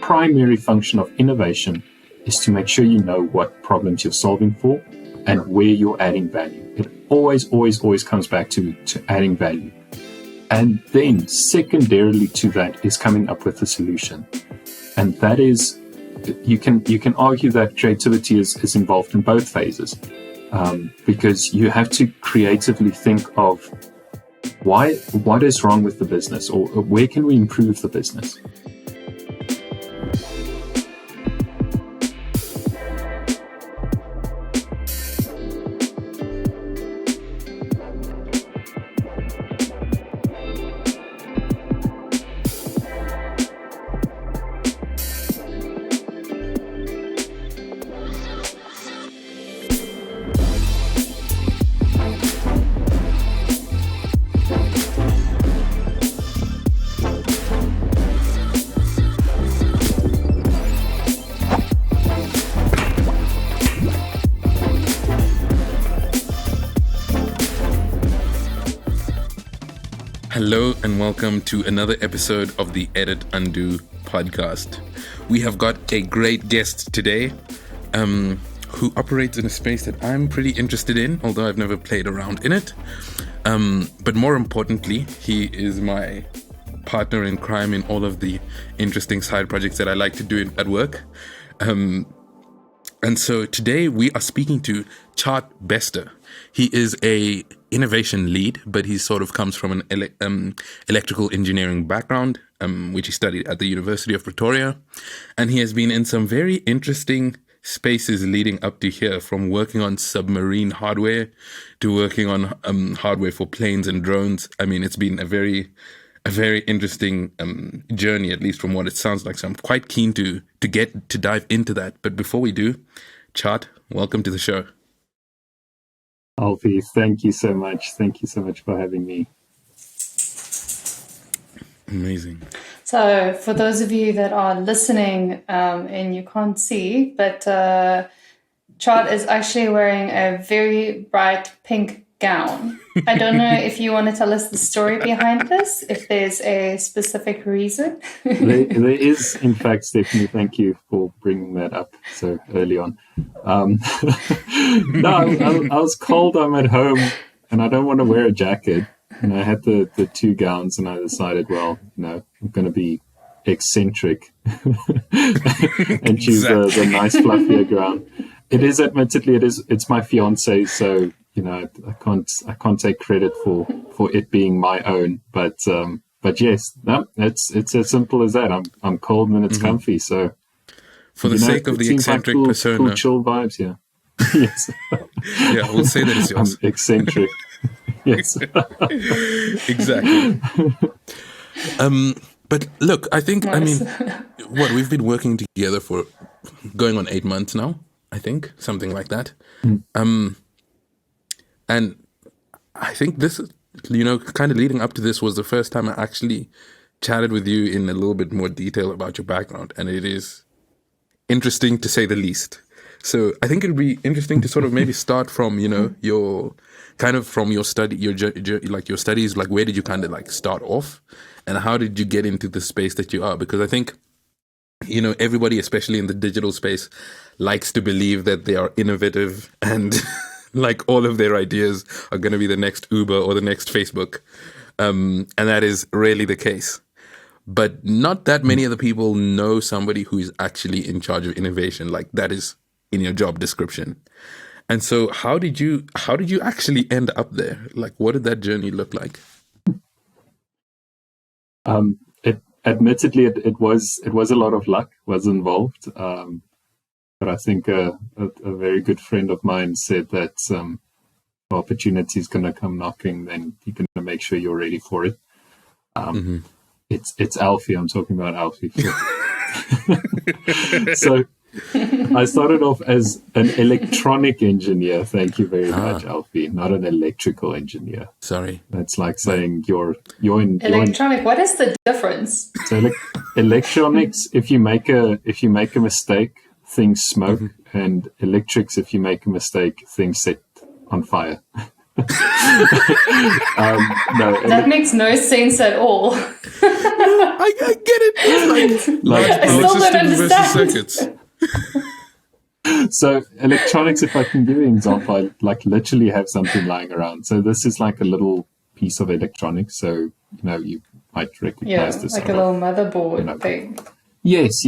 primary function of innovation is to make sure you know what problems you're solving for and where you're adding value. It always comes back to adding value. And then secondarily to that is coming up with a solution. And that is, you can argue that creativity is involved in both phases, because you have to creatively think of what is wrong with the business, or where can we improve the business. Hello and welcome to another episode of the Edit Undo podcast. We have got a great guest today who operates in a space that I'm pretty interested in, although I've never played around in it. But more importantly, he is my partner in crime in all of the interesting side projects that I like to do at work. And so today we are speaking to Tjaart Bester. He is a innovation lead, but he sort of comes from an electrical engineering background, which he studied at the University of Pretoria. And he has been in some very interesting spaces leading up to here, from working on submarine hardware to working on hardware for planes and drones. I mean, it's been a very interesting journey, at least from what it sounds like. So I'm quite keen to dive into that. But before we do, Tjaart, welcome to the show. Alfie, thank you so much. Thank you so much for having me. Amazing. So for those of you that are listening and you can't see, but Tjaart is actually wearing a very bright pink gown. I don't know if you want to tell us the story behind this, if there's a specific reason. There is, in fact, Stephanie, thank you for bringing that up so early on. No, I was cold, I'm at home, and I don't want to wear a jacket. And I had the two gowns, and I decided, well, I'm going to be eccentric and choose the nice fluffier gown. It is, admittedly, it's my fiance, so I can't take credit for it being my own, but yes, it's as simple as that. I'm cold and it's comfy, so for the sake of the eccentric like persona, cool chill vibes, yeah. Yes. Yeah, we'll say that it's yours. I'm eccentric. Yes. Exactly. But look, I think Nice. we've been working together for going on 8 months now, I think, something like that. And I think this is, kind of leading up to this was the first time I actually chatted with you in a little bit more detail about your background. And it is interesting to say the least. So I think it would be interesting to sort of maybe start from, your kind of from your study, your studies, like where did you kind of like start off and how did you get into the space that you are? Because I think, everybody, especially in the digital space, likes to believe that they are innovative and like all of their ideas are going to be the next Uber or the next Facebook. And that is really the case. But not that many of the people know somebody who is actually in charge of innovation. Like that is in your job description. And so how did you actually end up there? Like, what did that journey look like? Admittedly, it was a lot of luck was involved. But I think a very good friend of mine said that opportunity is going to come knocking, then you're going to make sure you're ready for it. It's Alfie. I'm talking about Alfie. So I started off as an electronic engineer. Thank you very much, Alfie. Not an electrical engineer. Sorry. That's like saying you're in Electronic. What is the difference? So electronics, if you make a mistake, things smoke, and electrics, if you make a mistake, things set on fire. No, That makes no sense at all. I get it. It's like I large still power don't systems versus understand. circuits. So electronics, if I can give you an example, I like literally have something lying around. So this is like a little piece of electronics. So, you might recognize this. Like a little motherboard thing. Yes.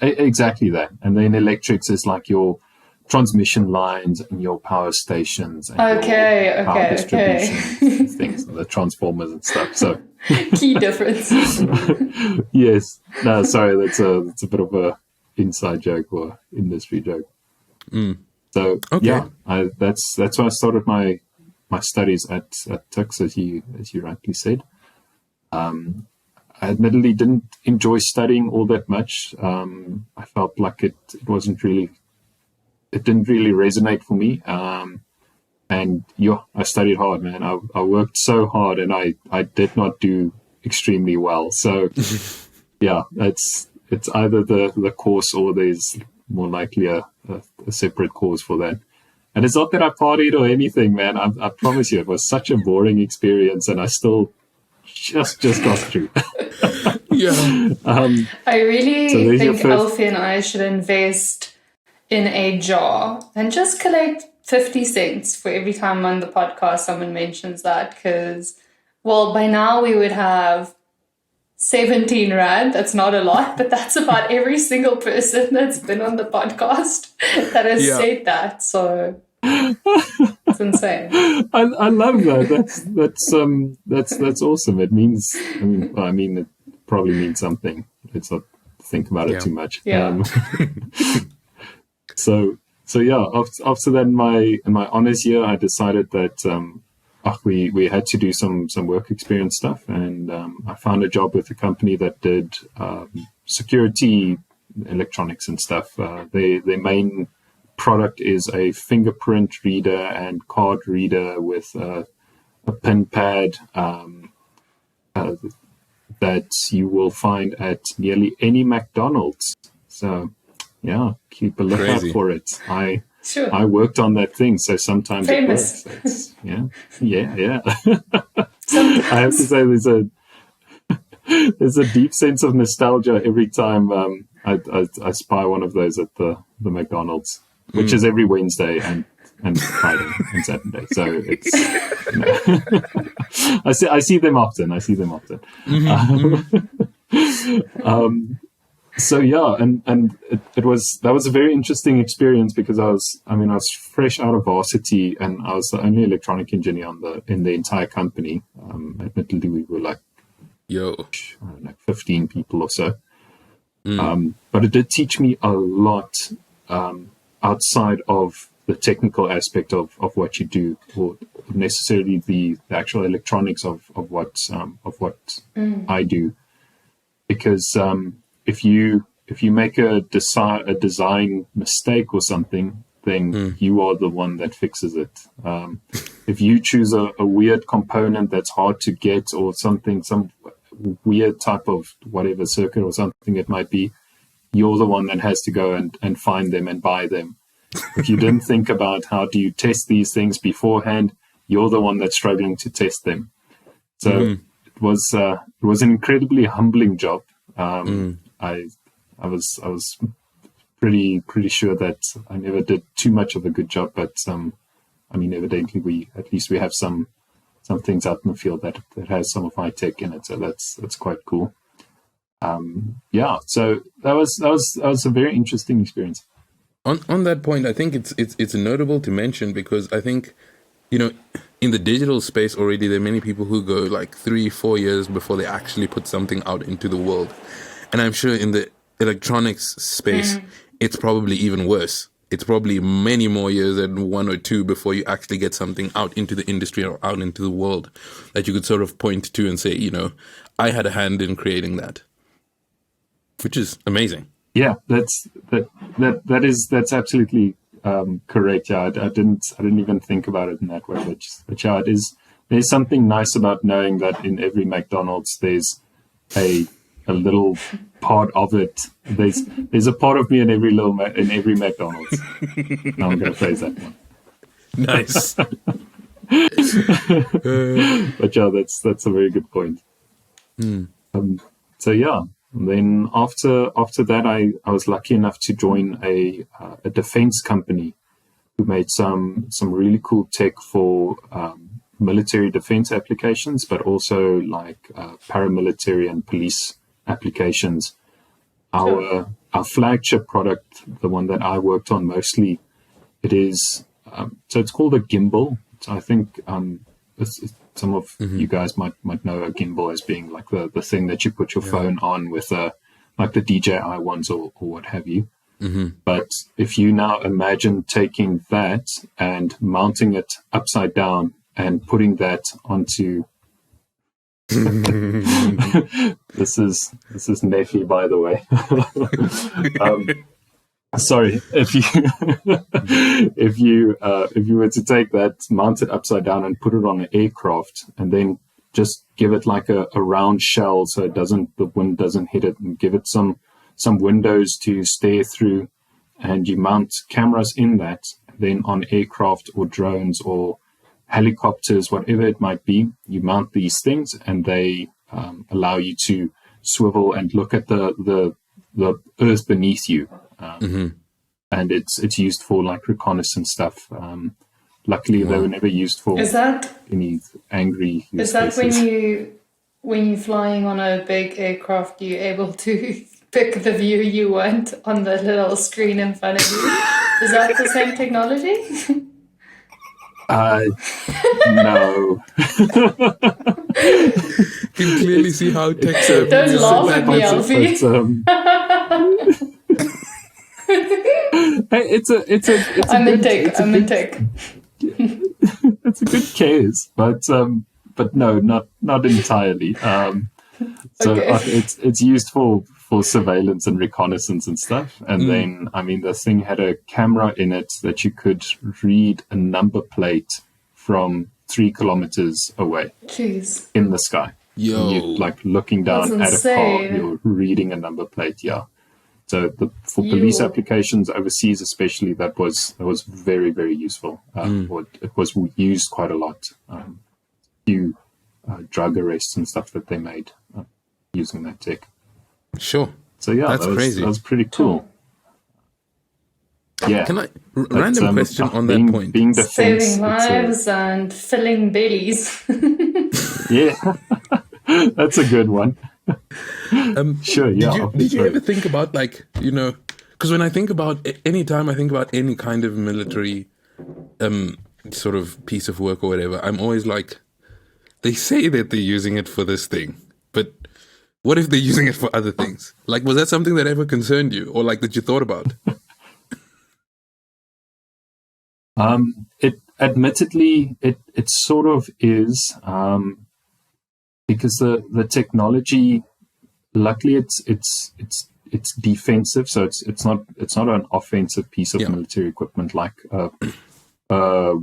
Exactly that. And then electrics is like your transmission lines and your power stations and your power distribution things, and the transformers and stuff. So key difference. yes. No, sorry, that's a bit of a inside joke or industry joke. So that's why I started my studies at Tux, as you rightly said. I admittedly didn't enjoy studying all that much. I felt like it didn't really resonate for me. And I studied hard, man. I worked so hard, and I did not do extremely well. So yeah, it's either the course, or there's more likely a separate course for that. And it's not that I partied or anything, man. I promise you, it was such a boring experience, and I still just got through. Yeah. I really think Alfie and I should invest in a jar and just collect 50 cents for every time on the podcast someone mentions that, because, well, by now we would have 17 Rand. That's not a lot, but that's about every single person that's been on the podcast that has said that. So it's insane. I love that. That's awesome. It means, it probably means something. Let's not think about it too much. Yeah. So yeah, after that, in my honors year, I decided that we had to do some work experience stuff, and I found a job with a company that did security electronics and stuff. Their main product is a fingerprint reader and card reader with a pin pad that you will find at nearly any McDonald's. So yeah, keep a lookout for it. I worked on that thing, so sometimes famous. It works. Yeah. I have to say, there's a deep sense of nostalgia every time I spy one of those at the McDonald's, which is every Wednesday and Friday and Saturday. So it's I see them often. So yeah, and that was a very interesting experience, because I was fresh out of varsity, and I was the only electronic engineer in the entire company. Admittedly, we were like 15 people or so. But it did teach me a lot outside of the technical aspect of what you do, or necessarily the actual electronics of what I do, because if you make a design mistake or something, then you are the one that fixes it. If you choose a weird component that's hard to get, or some weird type of whatever circuit or something it might be, you're the one that has to go and find them and buy them. If you didn't think about how do you test these things beforehand, you're the one that's struggling to test them. So it was an incredibly humbling job. I was pretty sure that I never did too much of a good job, but evidently we have some things out in the field that has some of my tech in it, so that's quite cool. So that was a very interesting experience. On that point, I think it's notable to mention, because I think, in the digital space already, there are many people who go like 3-4 years before they actually put something out into the world. And I'm sure in the electronics space, it's probably even worse. It's probably many more years than 1 or 2 before you actually get something out into the industry or out into the world that you could sort of point to and say, I had a hand in creating that, which is amazing. Yeah, that's absolutely correct. Yeah, I didn't even think about it in that way. But yeah, there's something nice about knowing that in every McDonald's there's a little part of it. There's a part of me in every McDonald's. Now I'm going to phrase that one. Nice. But yeah, that's a very good point. So yeah, and then after that, I was lucky enough to join a defense company who made some really cool tech for military defense applications, but also like paramilitary and police applications. Our flagship product, the one that I worked on mostly, it is so it's called a gimbal. So I think some of you guys might know a gimbal as being like the thing that you put your phone on with like the DJI ones or what have you. But if you now imagine taking that and mounting it upside down and putting that onto this is Nephi, by the way. Sorry, if you were to take that, mount it upside down, and put it on an aircraft, and then just give it like a round shell so the wind doesn't hit it, and give it some windows to stare through, and you mount cameras in that, then on aircraft or drones or helicopters, whatever it might be, you mount these things, and they allow you to swivel and look at the earth beneath you. And it's used for like reconnaissance stuff. Luckily, they were never used for any angry use Is that cases. when you're flying on a big aircraft, you're able to pick the view you want on the little screen in front of you? Is that the same technology? No. You can clearly see how tech savvy. Don't laugh at me, Alfie. It's I'm in tech. It's a good case, but no, not entirely. So it's used for surveillance and reconnaissance and stuff. And then, I mean, the thing had a camera in it that you could read a number plate from 3 kilometers away. Jeez. In the sky. Yo. And you're like looking down at a car, you're reading a number plate. Yeah. So for police applications overseas, especially, that was very, very useful. It was used quite a lot. Few drug arrests and stuff that they made using that tech. Sure. So yeah, that's crazy. That was pretty cool. Yeah. Can I random question on that point? Being defense, saving lives and filling bellies. Yeah, that's a good one. Sure. Yeah. Did you ever think about, like, because when I think about anytime I think about any kind of military sort of piece of work or whatever, I'm always like, they say that they're using it for this thing, but what if they're using it for other things? Like, was that something that ever concerned you, or like that you thought about? Admittedly, it sort of is, because the technology, luckily it's defensive, so it's not an offensive piece of military equipment like a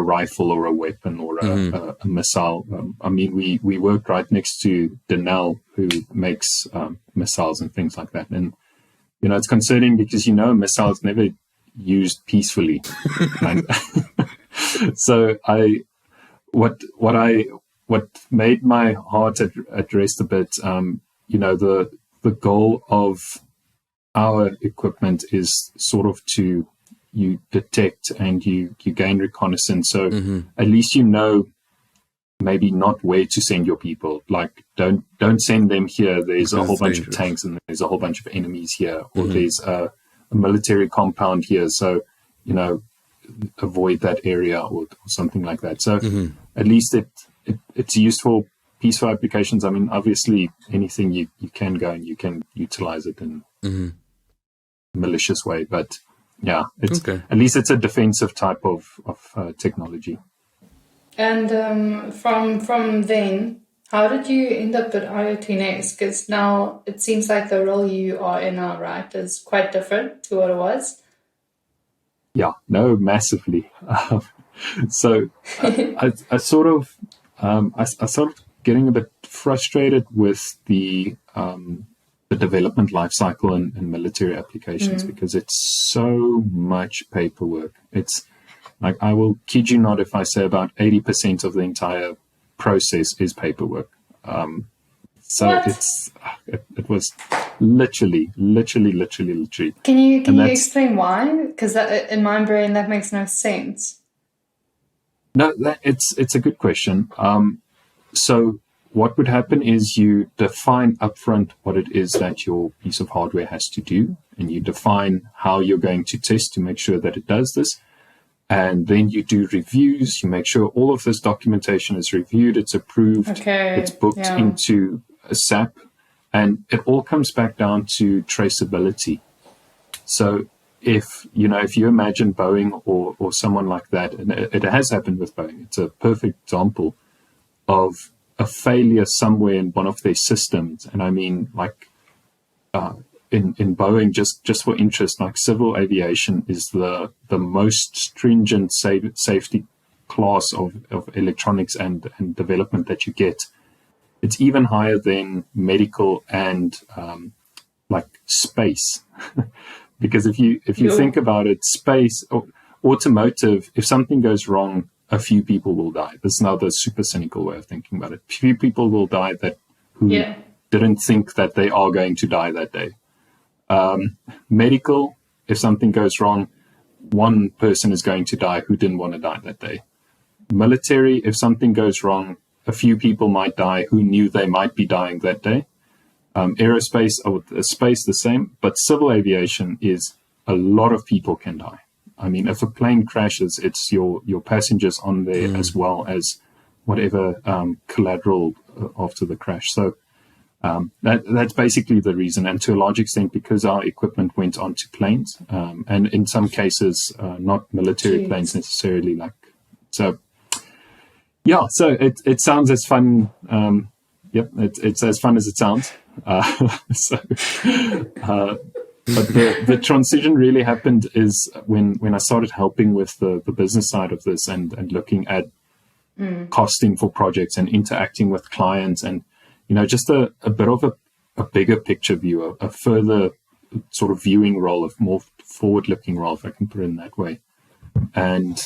rifle or a weapon or a missile. I mean, we worked right next to Denel, who makes missiles and things like that, and it's concerning because missiles never used peacefully. So what made my heart at rest a bit, the goal of our equipment is sort of to you detect and you gain reconnaissance. So at least maybe not where to send your people. Like don't send them here. There's a whole bunch of tanks and there's a whole bunch of enemies here, or there's a military compound here. So avoid that area or something like that. So at least it's used for peaceful applications. I mean, obviously anything you can go and you can utilize it in a malicious way, but yeah, it's at least it's a defensive type of technology. And from then, how did you end up at IoT.nxt? Because now it seems like the role you are in now, right, is quite different to what it was. Yeah, no, massively. So I sort of getting a bit frustrated with the development life cycle in military applications because it's so much paperwork. It's Like, I will kid you not if I say about 80% of the entire process is paperwork. So What? it was literally. Can you And that's, explain why? Because in my brain that makes no sense. no, it's a good question. So what would happen is you define upfront what it is that your piece of hardware has to do, and you define how you're going to test to make sure that it does this. And then you do reviews. You make sure all of this documentation is reviewed, it's approved, Okay. it's booked Yeah. into a SAP, and it all comes back down to traceability. So if you imagine Boeing or someone like that, and it has happened with Boeing, it's a perfect example of a failure somewhere in one of their systems. And I mean, like, in Boeing, just for interest, like, civil aviation is the most stringent safety class of electronics and development that you get. It's even higher than medical and like space. Because if you think about it, space or automotive, if something goes wrong, a few people will die. This is now the super cynical way of thinking about it. Few people will die who didn't think that they are going to die that day. Medical, if something goes wrong, one person is going to die who didn't want to die that day. Military, if something goes wrong, a few people might die who knew they might be dying that day. Aerospace, space, the same. But civil aviation is a lot of people can die. I mean, if a plane crashes, it's your passengers on there as well as whatever collateral after the crash. So that's basically the reason. And to a large extent, because our equipment went onto planes, and in some cases, not military planes necessarily. Like, so, yeah. So it sounds as fun. Yep, it's as fun as it sounds. But the transition really happened is when I started helping with the business side of this and looking at costing for projects and interacting with clients, and just a bit of a bigger picture view, a further sort of viewing role, of more forward-looking role, if I can put it in that way. And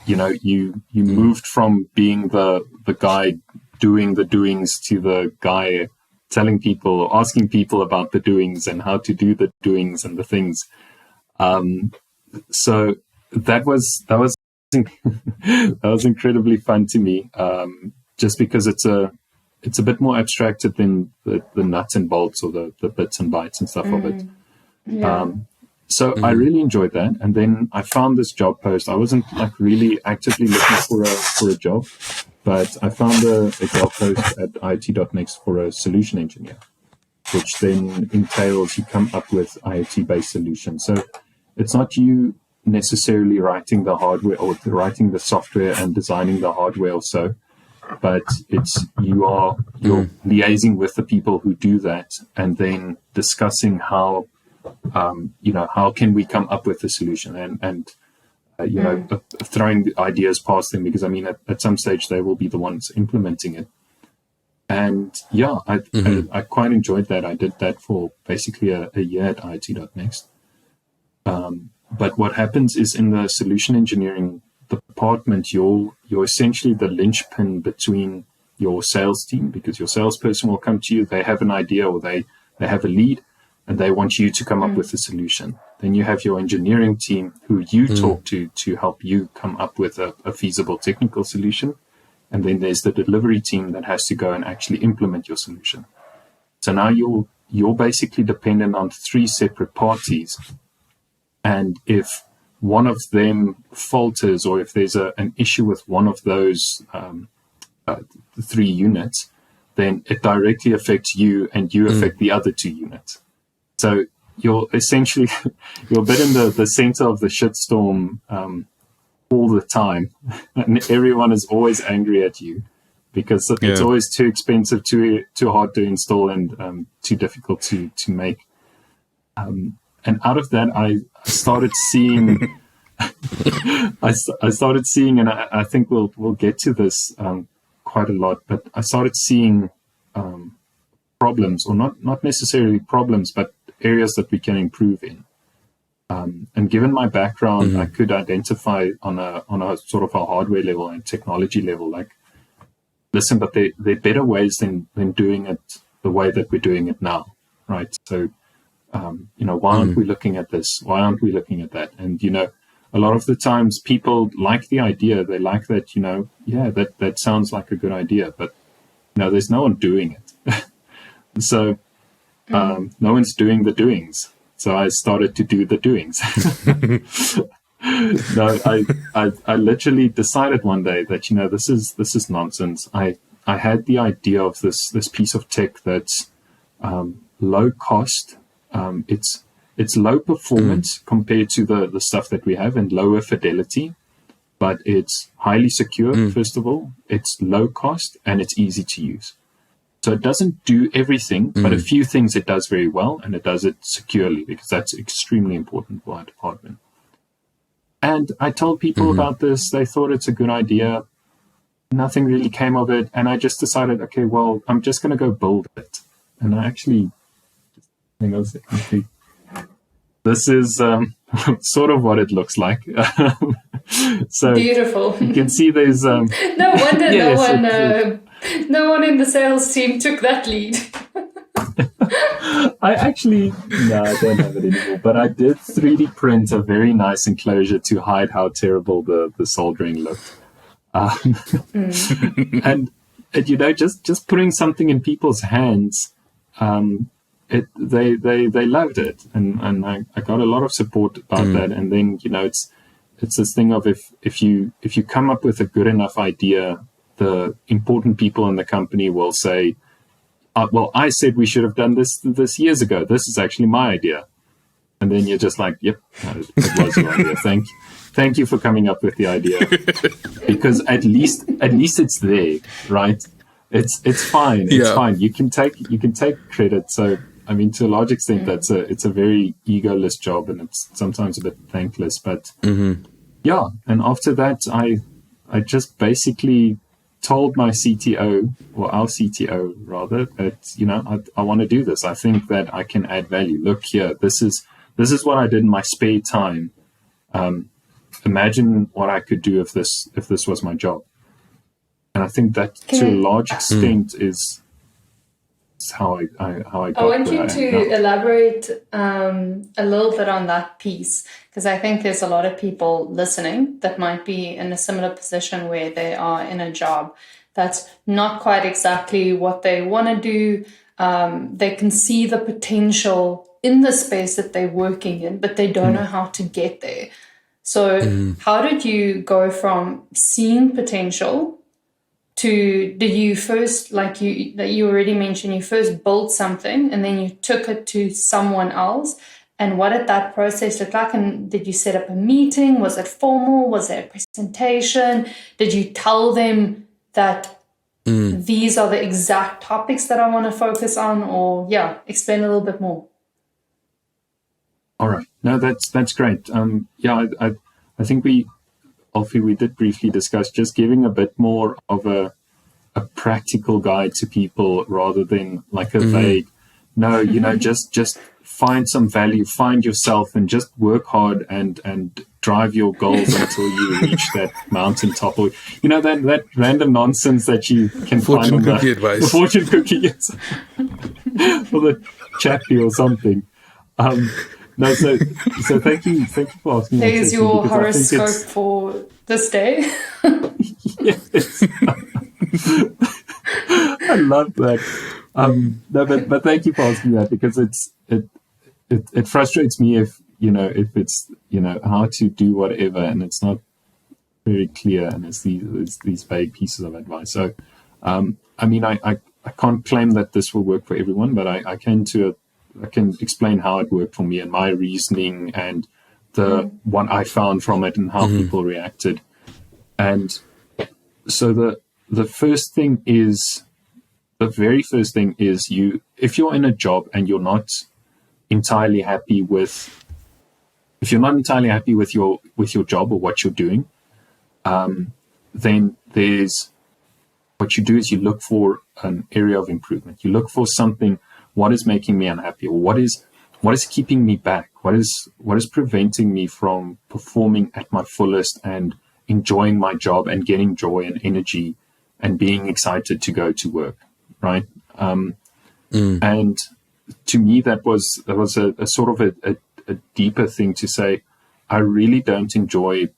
you moved from being the guy doing the doings to the guy telling people, asking people about the doings and how to do the doings and the things. So that was that was incredibly fun to me, just because it's a bit more abstracted than the nuts and bolts or the bits and bytes and stuff of it. Yeah. So I really enjoyed that. And then I found this job post. I wasn't like really actively looking for a job, but I found a job post at IoT.nxt for a solution engineer, which then entails you come up with IoT-based solutions. So it's not you necessarily writing the hardware or writing the software and designing the hardware or so, but it's you're liaising with the people who do that and then discussing how how can we come up with a solution and throwing the ideas past them, because I mean at some stage they will be the ones implementing it. And yeah, I quite enjoyed that. I did that for basically a year at IoT.nxt. But what happens is in the solution engineering department, you're essentially the linchpin between your sales team, because your salesperson will come to you, they have an idea or they have a lead and they want you to come up with a solution. Then you have your engineering team who you talk to help you come up with a feasible technical solution. And then there's the delivery team that has to go and actually implement your solution. So now you're basically dependent on three separate parties. And if one of them falters, or if there's an issue with one of those three units, then it directly affects you and you affect the other two units. So you're essentially, you're a bit in the center of the shitstorm all the time. And everyone is always angry at you because it's always too expensive, too hard to install, and too difficult to make. And out of that, I started seeing, I started seeing, and I think we'll get to this quite a lot, but I started seeing problems, or not necessarily problems, but areas that we can improve in. And given my background, I could identify on a sort of a hardware level and technology level, like, listen, but there are better ways than doing it the way that we're doing it now, right? So, why aren't we looking at this? Why aren't we looking at that? And, a lot of the times people like the idea. They like that, that sounds like a good idea, but, there's no one doing it. So no one's doing the doings. So I started to do the doings. No, I literally decided one day that, this is nonsense. I had the idea of this piece of tech that's low cost. It's low performance compared to the stuff that we have, and lower fidelity, but it's highly secure. First of all, it's low cost and it's easy to use. So it doesn't do everything, but a few things it does very well, and it does it securely, because that's extremely important for our department. And I told people about this. They thought it's a good idea. Nothing really came of it. And I just decided, okay, well, I'm just going to go build it. And I actually, hang on a second. This is sort of what it looks like. So beautiful. You can see there's... no wonder no one in the sales team took that lead. I don't have it anymore, but I did 3D print a very nice enclosure to hide how terrible the soldering looked. And just putting something in people's hands, they loved it, and I got a lot of support about that. And then it's this thing of if you come up with a good enough idea, the important people in the company will say, well, I said we should have done this years ago. This is actually my idea. And then you're just like, yep, it was your idea. Thank you for coming up with the idea. Because at least it's there, right? It's fine. It's fine. You can take credit. So I mean, to a large extent, it's a very egoless job, and it's sometimes a bit thankless. But yeah, and after that, I just basically told my CTO, or our CTO rather, that I want to do this. I think that I can add value. Look here, this is what I did in my spare time. Imagine what I could do if this was my job. And I think that to a large extent is how I got. I want you to elaborate a little bit on that piece, because I think there's a lot of people listening that might be in a similar position where they are in a job that's not quite exactly what they want to do. They can see the potential in the space that they're working in, but they don't know how to get there. So how did you go from seeing potential to, did you first, like you already mentioned, you first built something and then you took it to someone else? And what did that process look like? And did you set up a meeting? Was it formal? Was there a presentation? Did you tell them that these are the exact topics that I want to focus on? Or explain a little bit more. All right. No, that's great. I think Alfie, we did briefly discuss just giving a bit more of a practical guide to people rather than like a vague, just find some value, find yourself, and just work hard and drive your goals until you reach that mountaintop, or that random nonsense that you can fortune find on cookie advice. The fortune cookie, yes. Or the chappy or something. No, so thank you for asking. There's your horoscope for this day. Yes. I love that. No, but thank you for asking that, because it frustrates me if it's how to do whatever and it's not very clear, and it's these vague pieces of advice. So I can't claim that this will work for everyone, but I can explain how it worked for me and my reasoning and what I found from it and how people reacted. And so the very first thing is if you're in a job and you're not entirely happy with your job or what you're doing, then what you do is you look for an area of improvement. You look for something. What is making me unhappy, or what is what is keeping me back? What is preventing me from performing at my fullest and enjoying my job and getting joy and energy and being excited to go to work, right? And to me, that was a sort of a deeper thing to say. I really don't enjoy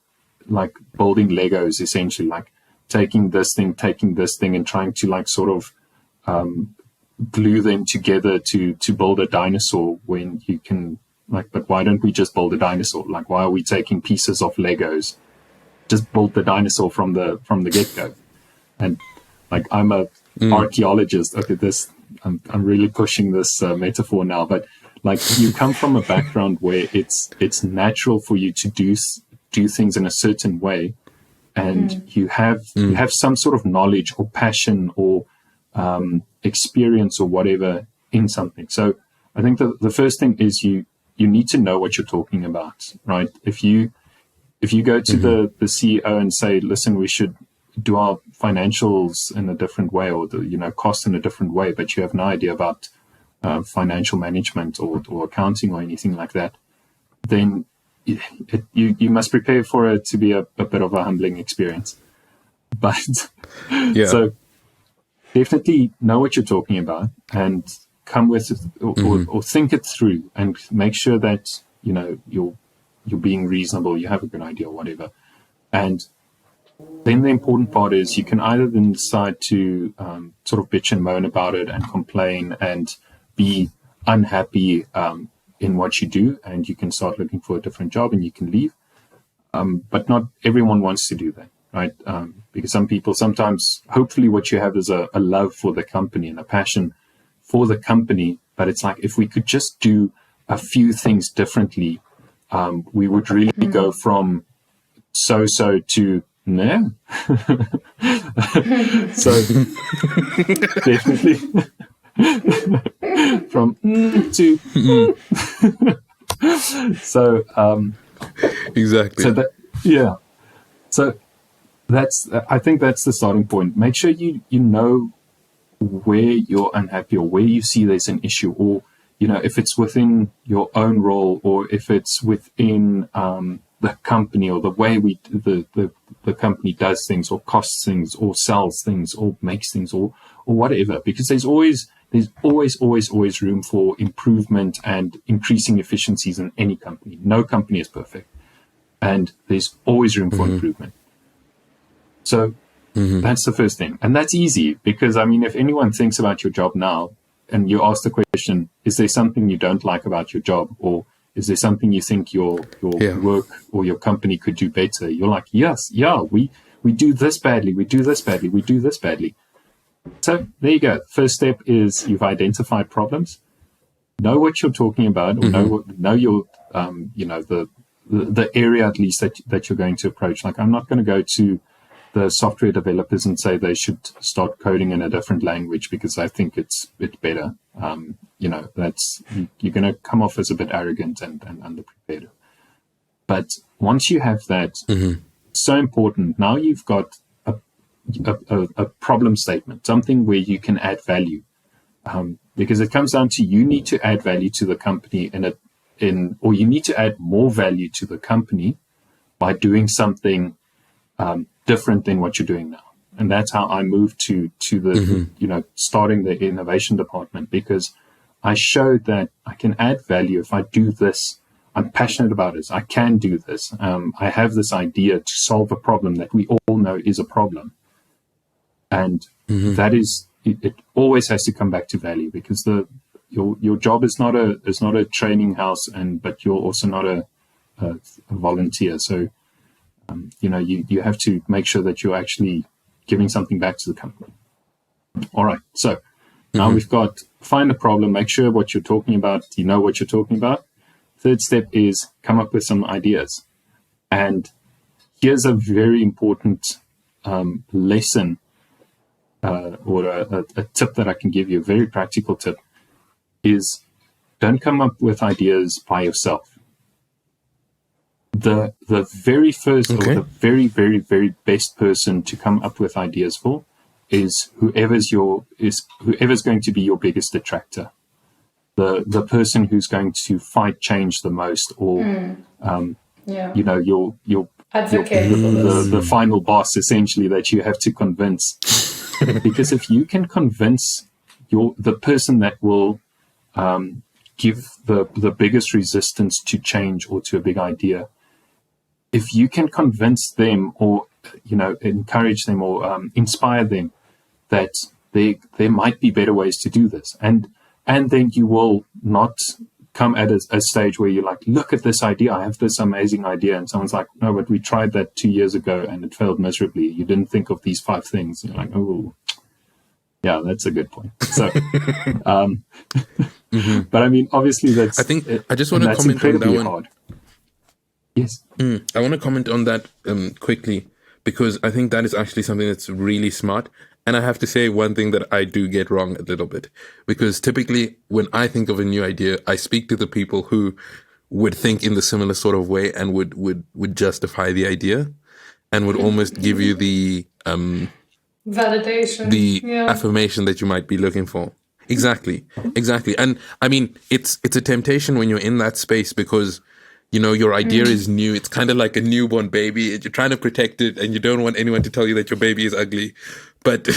like building Legos, essentially, like taking this thing and trying to like sort of glue them together to build a dinosaur when you can, like, but why don't we just build a dinosaur? Like, why are we taking pieces of Legos? Just build the dinosaur from the get-go. And like, I'm a archaeologist. Okay, I'm really pushing this metaphor now, but like, you come from a background where it's natural for you to do things in a certain way, and you have some sort of knowledge or passion or experience or whatever in something. So I think the first thing is you need to know what you're talking about, right? If you go to the CEO and say, listen, we should do our financials in a different way, or cost in a different way, but you have no idea about financial management or accounting or anything like that, then you must prepare for it to be a bit of a humbling experience. But so definitely know what you're talking about and come with or think it through and make sure that you're being reasonable, you have a good idea or whatever. And then the important part is you can either then decide to sort of bitch and moan about it and complain and be unhappy in what you do, and you can start looking for a different job and you can leave. But not everyone wants to do that, right? Because some people sometimes, hopefully what you have is a love for the company and a passion for the company. But it's like, if we could just do a few things differently, we would really go from so to no. So definitely from to so exactly. So that, yeah. So I think that's the starting point. Make sure you know where you're unhappy or where you see there's an issue, or if it's within your own role, or if it's within the company, or the way the company does things or costs things or sells things or makes things or whatever, because there's always room for improvement and increasing efficiencies in any company. No company is perfect, and there's always room for improvement. So that's the first thing. And that's easy, because if anyone thinks about your job now and you ask the question, is there something you don't like about your job, or is there something you think your work or your company could do better? You're like, yes, we do this badly, we do this badly, we do this badly. So there you go. First step is you've identified problems, know what you're talking about, or know your the area at least that you're going to approach. Like, I'm not going to go to the software developers and say they should start coding in a different language because I think it's better. That's, you're going to come off as a bit arrogant and underprepared. But once you have that, so important. Now you've got a problem statement, something where you can add value, because it comes down to, you need to add value to the company or you need to add more value to the company by doing something different than what you're doing now. And that's how I moved to the starting the innovation department, because I showed that I can add value if I do this. I'm passionate about this. I can do this. I have this idea to solve a problem that we all know is a problem. And that is, it always has to come back to value, because your job is not a training house, but you're also not a volunteer. So, you have to make sure that you're actually giving something back to the company. All right. So now we've got, find the problem, make sure what you're talking about, you know what you're talking about. Third step is come up with some ideas. And here's a very important lesson or a tip that I can give you, a very practical tip, is don't come up with ideas by yourself. The very first or the very, very, very best person to come up with ideas for is whoever's going to be your biggest detractor. the person who's going to fight change the most, or you know, your Advocate for this. the final boss essentially that you have to convince. Because if you can convince the person that will give the biggest resistance to change or to a big idea, if you can convince them, or you know, encourage them, or inspire them that there might be better ways to do this, and then you will not come at a stage where you're like, look at this idea, I have this amazing idea, and someone's like, no, but we tried that 2 years ago and it failed miserably. You didn't think of these 5 things. And you're like, oh, yeah, that's a good point. So, but I mean, obviously, that's. I think I just want to comment on that one. Hard. Yes, I want to comment on that quickly, because I think that is actually something that's really smart. And I have to say one thing that I do get wrong a little bit, because typically when I think of a new idea, I speak to the people who would think in the similar sort of way and would justify the idea and would almost give you the validation, affirmation that you might be looking for. Exactly. And I mean, it's a temptation when you're in that space, because you know, your idea is new. It's kind of like a newborn baby. You're trying to protect it, and you don't want anyone to tell you that your baby is ugly. But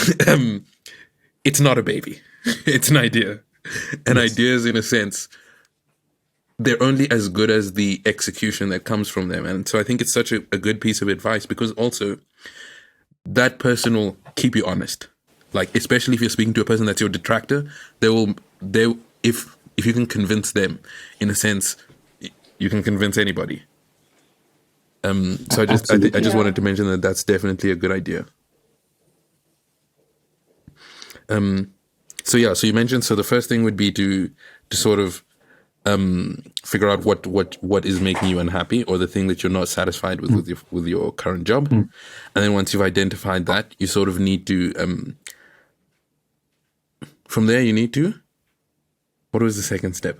it's not a baby. It's an idea. And ideas, in a sense, they're only as good as the execution that comes from them. And so I think it's such a good piece of advice, because also that person will keep you honest. Like, especially if you're speaking to a person that's your detractor, if you can convince them, in a sense, you can convince anybody. So I just wanted to mention that that's definitely a good idea. So you mentioned, so the first thing would be to sort of figure out what is making you unhappy, or the thing that you're not satisfied with your current job. And then once you've identified that, you sort of need to from there you need to, what was the second step?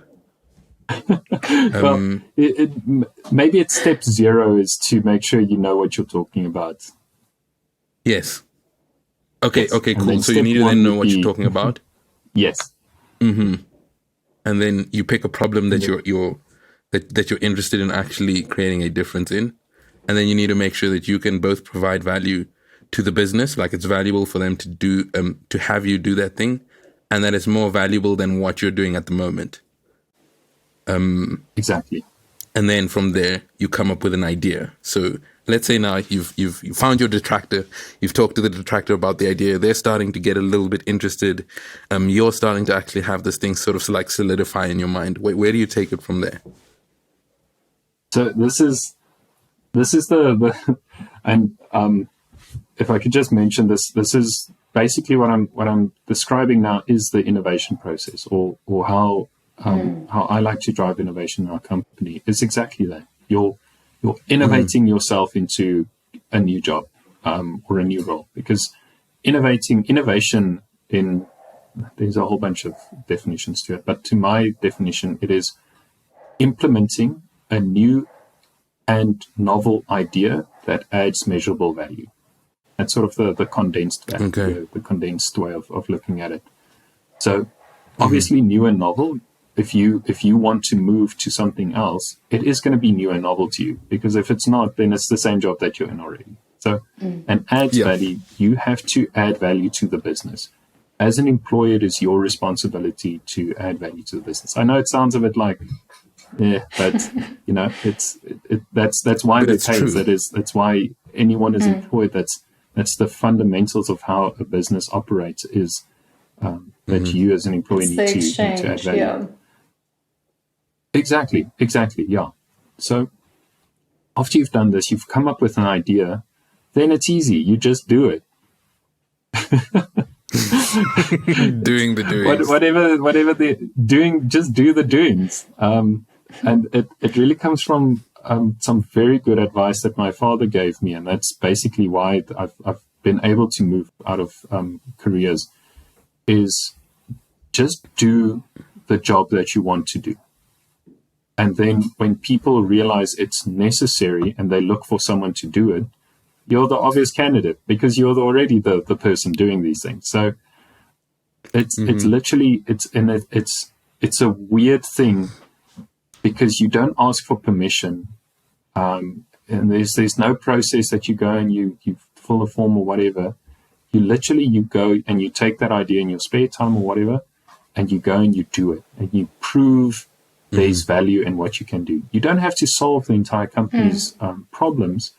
Well, maybe it's step 0 is to make sure you know what you're talking about. Yes. Okay. Yes. Okay. And Cool. So you need to then know what you're talking about. Yes. Mm-hmm. And then you pick a problem that you're interested in actually creating a difference in, and then you need to make sure that you can both provide value to the business, like it's valuable for them to do to have you do that thing, and that it's more valuable than what you're doing at the moment. Exactly. And then from there, you come up with an idea. So let's say now you've found your detractor, you've talked to the detractor about the idea, they're starting to get a little bit interested. You're starting to actually have this thing sort of like solidify in your mind. Where do you take it from there? So this is the and if I could just mention this is basically what I'm describing now is the innovation process, or how I like to drive innovation in our company. Is exactly that. You're innovating yourself into a new job or a new role, because innovation there's a whole bunch of definitions to it, but to my definition, it is implementing a new and novel idea that adds measurable value. That's sort of the condensed value, Okay. the condensed way of looking at it. So obviously new and novel. If you want to move to something else, it is going to be new and novel to you, because if it's not, then it's the same job that you're in already. So, and adds value, you have to add value to the business. As an employer, it is your responsibility to add value to the business. I know it sounds a bit like, but you know, that's why they pay us. That's why anyone is employed. That's the fundamentals of how a business operates, is that you as an employee need to add value. Yeah. Exactly, yeah. So after you've done this, you've come up with an idea, then it's easy. You just do it. Doing the doings. Whatever the doing, just do the doings. And it really comes from some very good advice that my father gave me, and that's basically why I've been able to move out of careers, is just do the job that you want to do. And then when people realize it's necessary and they look for someone to do it, you're the obvious candidate, because you're already the person doing these things. So it's literally, it's it's a weird thing because you don't ask for permission. And there's no process that you go and you fill a form or whatever. You go and you take that idea in your spare time or whatever, and you go and you do it, and you prove there's value in what you can do. You don't have to solve the entire company's problems,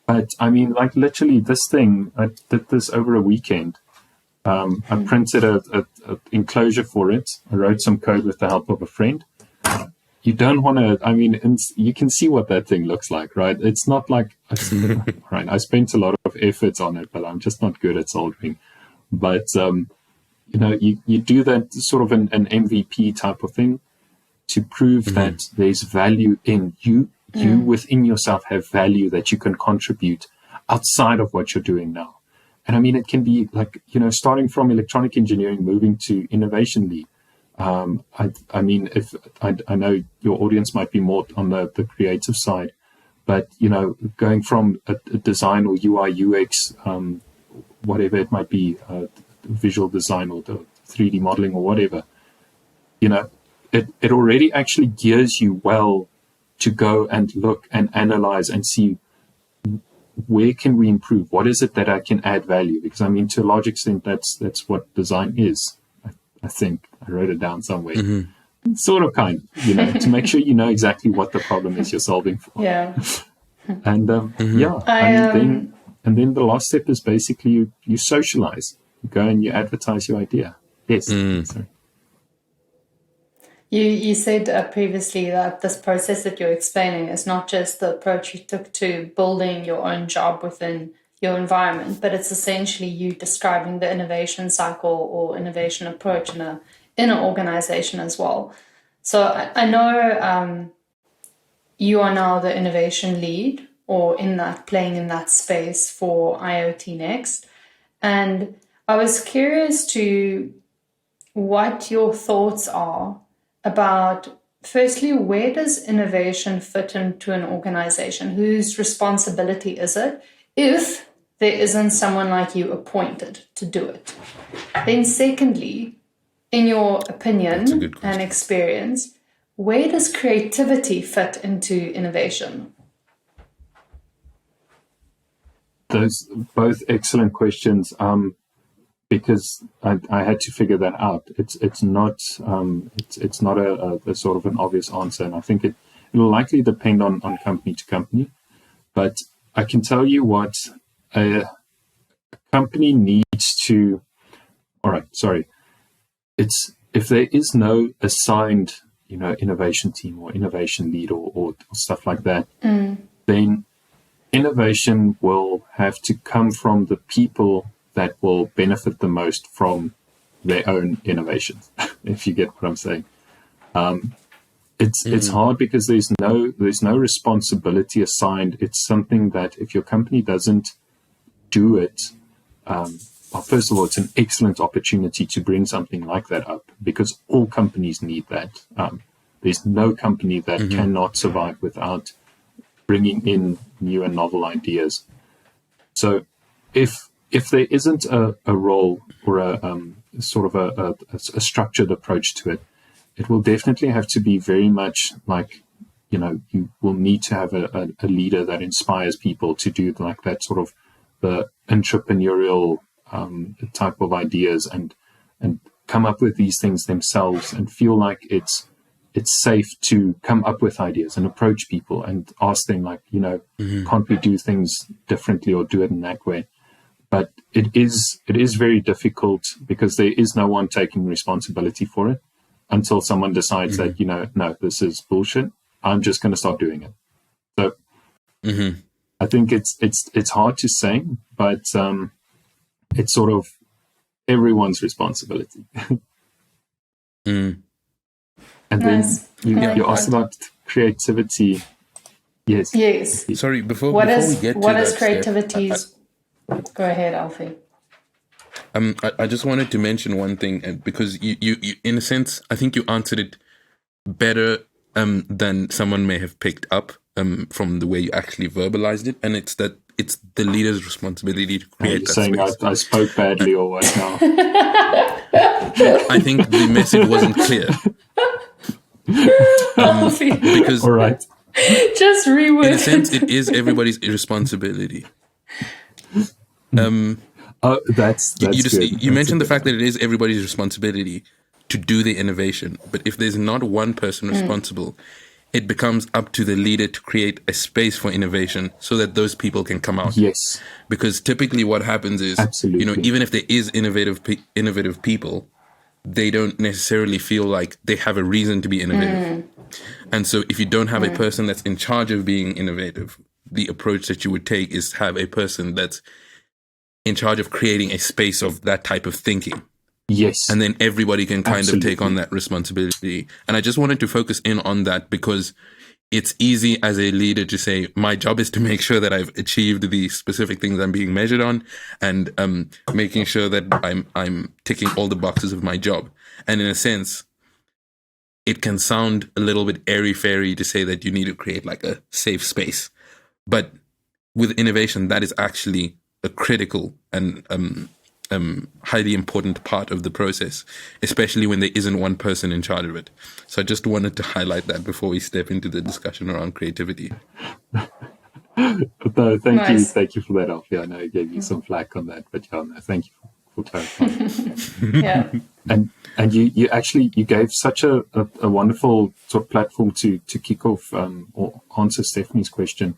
but I mean, like literally this thing, I did this over a weekend. I printed a enclosure for it. I wrote some code with the help of a friend. You don't want to, I mean, you can see what that thing looks like, right? It's not like, right, I spent a lot of effort on it, but I'm just not good at soldering. But, you do that sort of an MVP type of thing to prove that there's value in you. You within yourself have value that you can contribute outside of what you're doing now. And I mean, it can be like, starting from electronic engineering, moving to innovation lead. I mean, if I know your audience might be more on the creative side, but going from a design or UI UX, whatever it might be, visual design or the 3D modeling or whatever, it already actually gears you well to go and look and analyze and see where can we improve? What is it that I can add value? Because I mean, to a large extent, that's what design is. I think I wrote it down somewhere. Sort of kind, to make sure you know exactly what the problem is you're solving for. Yeah. And and then the last step is basically you socialize. You go and you advertise your idea. Yes. Sorry. You said previously that this process that you're explaining is not just the approach you took to building your own job within your environment, but it's essentially you describing the innovation cycle or innovation approach in an organization as well. So I know you are now the innovation lead or playing in that space for IoT.nxt. And I was curious to what your thoughts are about, firstly, where does innovation fit into an organization? Whose responsibility is it if there isn't someone like you appointed to do it? Then secondly, in your opinion and experience, where does creativity fit into innovation? Those both excellent questions. Because I had to figure that out. It's not a sort of an obvious answer, and I think it'll likely depend on company to company. But I can tell you what a company needs to. All right, sorry. It's if there is no assigned innovation team or innovation lead or stuff like that, then innovation will have to come from the people that will benefit the most from their own innovations, if you get what I'm saying. It's hard because there's no responsibility assigned. It's something that if your company doesn't do it, well, first of all, it's an excellent opportunity to bring something like that up because all companies need that. There's no company that cannot survive without bringing in new and novel ideas. So if there isn't a role or a sort of a structured approach to it, it will definitely have to be very much like, you will need to have a leader that inspires people to do like that sort of the entrepreneurial type of ideas and come up with these things themselves and feel like it's safe to come up with ideas and approach people and ask them like, can't we do things differently or do it in that way? But it is very difficult because there is no one taking responsibility for it until someone decides that, no, this is bullshit. I'm just going to start doing it. So I think it's hard to say, but it's sort of everyone's responsibility. And nice. Then you asked about creativity. Yes. Yes. Sorry, before What we is get to what that is creativity's? Go ahead, Alfie. I just wanted to mention one thing because you in a sense I think you answered it better than someone may have picked up from the way you actually verbalized it, and it's that it's the leader's responsibility to create that saying space. I spoke badly or what now? I think the message wasn't clear. Because All right. Just reword in a sense, it. it is everybody's responsibility. Oh, that's You good. mentioned the fact that it is everybody's responsibility to do the innovation, but if there's not one person responsible, it becomes up to the leader to create a space for innovation so that those people can come out. Yes, Because typically what happens is, absolutely. even if there is innovative people, they don't necessarily feel like they have a reason to be innovative. And so if you don't have a person that's in charge of being innovative, the approach that you would take is have a person that's in charge of creating a space of that type of thinking. Yes. And then everybody can kind Absolutely. of take on that responsibility. And I just wanted to focus in on that because it's easy as a leader to say, my job is to make sure that I've achieved the specific things I'm being measured on and making sure that I'm ticking all the boxes of my job. And in a sense, it can sound a little bit airy-fairy to say that you need to create like a safe space. But with innovation, that is actually a critical and highly important part of the process, especially when there isn't one person in charge of it. So I just wanted to highlight that before we step into the discussion around creativity. No, Nice. thank you for that, Alfie. I know I gave you some flack on that, but yeah, no, thank you for clarifying. Yeah. And you actually gave such a wonderful sort of platform to kick off or answer Stephanie's question.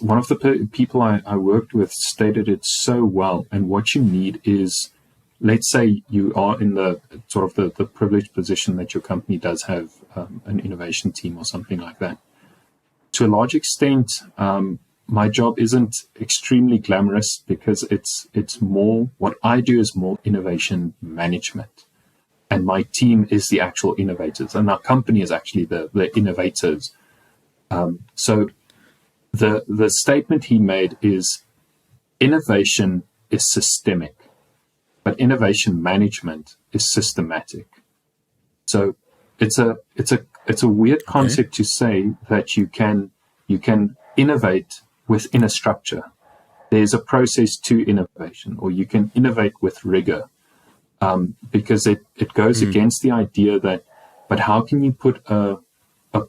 One of the people I worked with stated it so well. And what you need is, let's say you are in the sort of the privileged position that your company does have an innovation team or something like that. To a large extent, my job isn't extremely glamorous because it's more, what I do is more innovation management. And my team is the actual innovators. And our company is actually the innovators. So the statement he made is innovation is systemic, but innovation management is systematic. So it's a weird concept to say that you can innovate within a structure. There's a process to innovation, or you can innovate with rigor, because it goes against the idea that, but how can you put a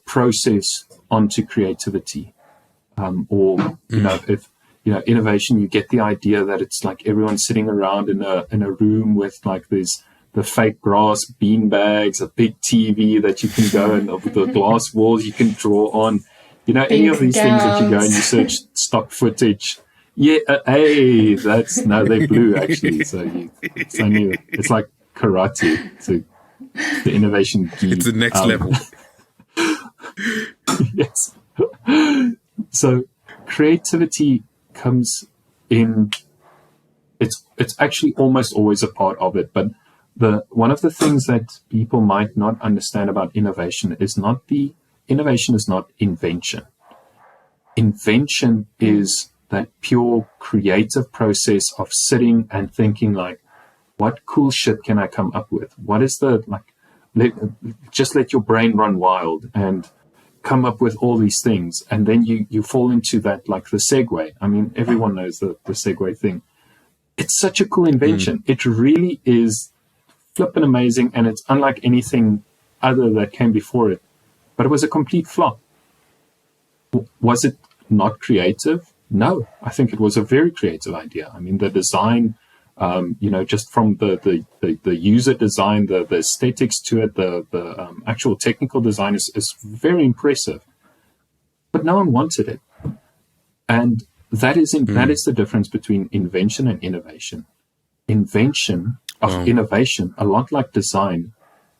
process onto creativity? Or if innovation, you get the idea that it's like everyone sitting around in a room with like the fake grass beanbags, a big TV that you can go and with the glass walls you can draw on. Any of these things that you go and you search stock footage. Yeah, hey, they're blue actually. So it's like karate. So the innovation geek. It's the next level. Yes. So creativity comes in. It's actually almost always a part of it, but one of the things that people might not understand about innovation is innovation is not invention. Invention is that pure creative process of sitting and thinking like, what cool shit can I come up with? What is just let your brain run wild and come up with all these things. And then you fall into that, like the Segway. I mean, everyone knows the Segway thing. It's such a cool invention. It really is flippin' amazing, and it's unlike anything other that came before it. But it was a complete flop. Was it not creative? No, I think it was a very creative idea. I mean, the design, just from the user design, the aesthetics to it, the actual technical design is very impressive. But no one wanted it. And that is the difference between invention and innovation. Invention of innovation, a lot like design,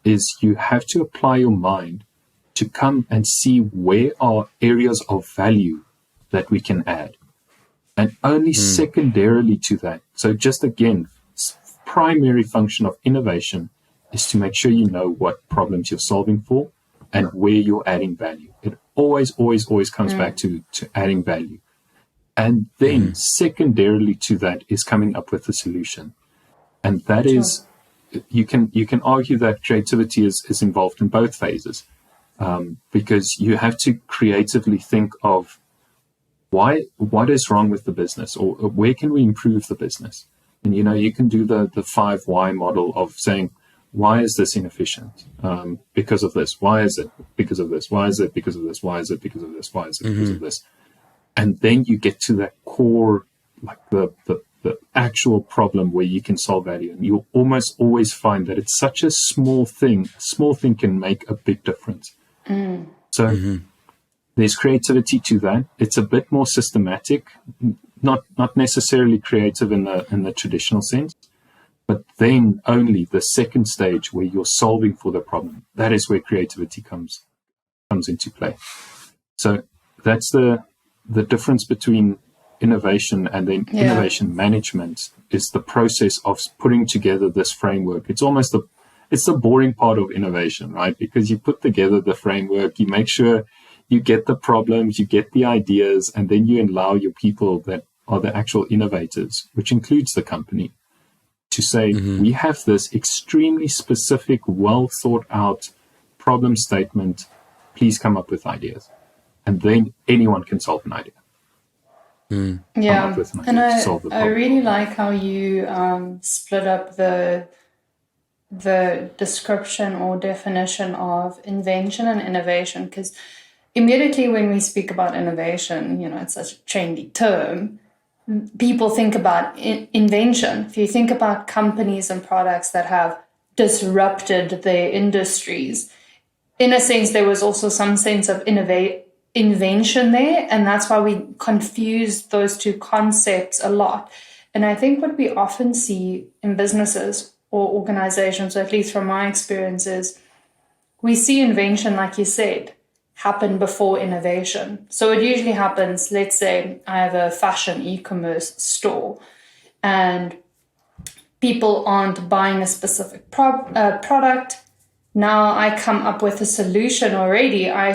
is you have to apply your mind to come and see where are areas of value that we can add. And only secondarily to that. So just again, primary function of innovation is to make sure you know what problems you're solving for and where you're adding value. It always comes back to adding value. And then secondarily to that is coming up with a solution. And that is, you can argue that creativity is involved in both phases, because you have to creatively think of what is wrong with the business, or where can we improve the business. And you can do the 5 why model of saying, why is this inefficient? Because of this. Why is it? Because of this. Why is it? Because of this. Why is it? Because of this. Why is it? Because of this. And then you get to that core, like the actual problem where you can solve value. And you'll almost always find that it's such a small thing. A small thing can make a big difference. So there's creativity to that. It's a bit more systematic, not necessarily creative in the traditional sense, but then only the second stage where you're solving for the problem. That is where creativity comes into play. So that's the difference between innovation and then innovation management is the process of putting together this framework. It's almost it's the boring part of innovation, right? Because you put together the framework, you make sure you get the problems, you get the ideas, and then you allow your people that are the actual innovators, which includes the company, to say, we have this extremely specific, well thought out problem statement. Please come up with ideas. And then anyone can solve an idea. Yeah, and I really like how you split up the description or definition of invention and innovation, because immediately when we speak about innovation, it's such a trendy term. People think about invention. If you think about companies and products that have disrupted their industries, in a sense, there was also some sense of invention there, and that's why we confuse those two concepts a lot. And I think what we often see in businesses or organizations, or at least from my experience, is we see invention, like you said, happen before innovation. So it usually happens, let's say I have a fashion e-commerce store and people aren't buying a specific product. Now I come up with a solution already. I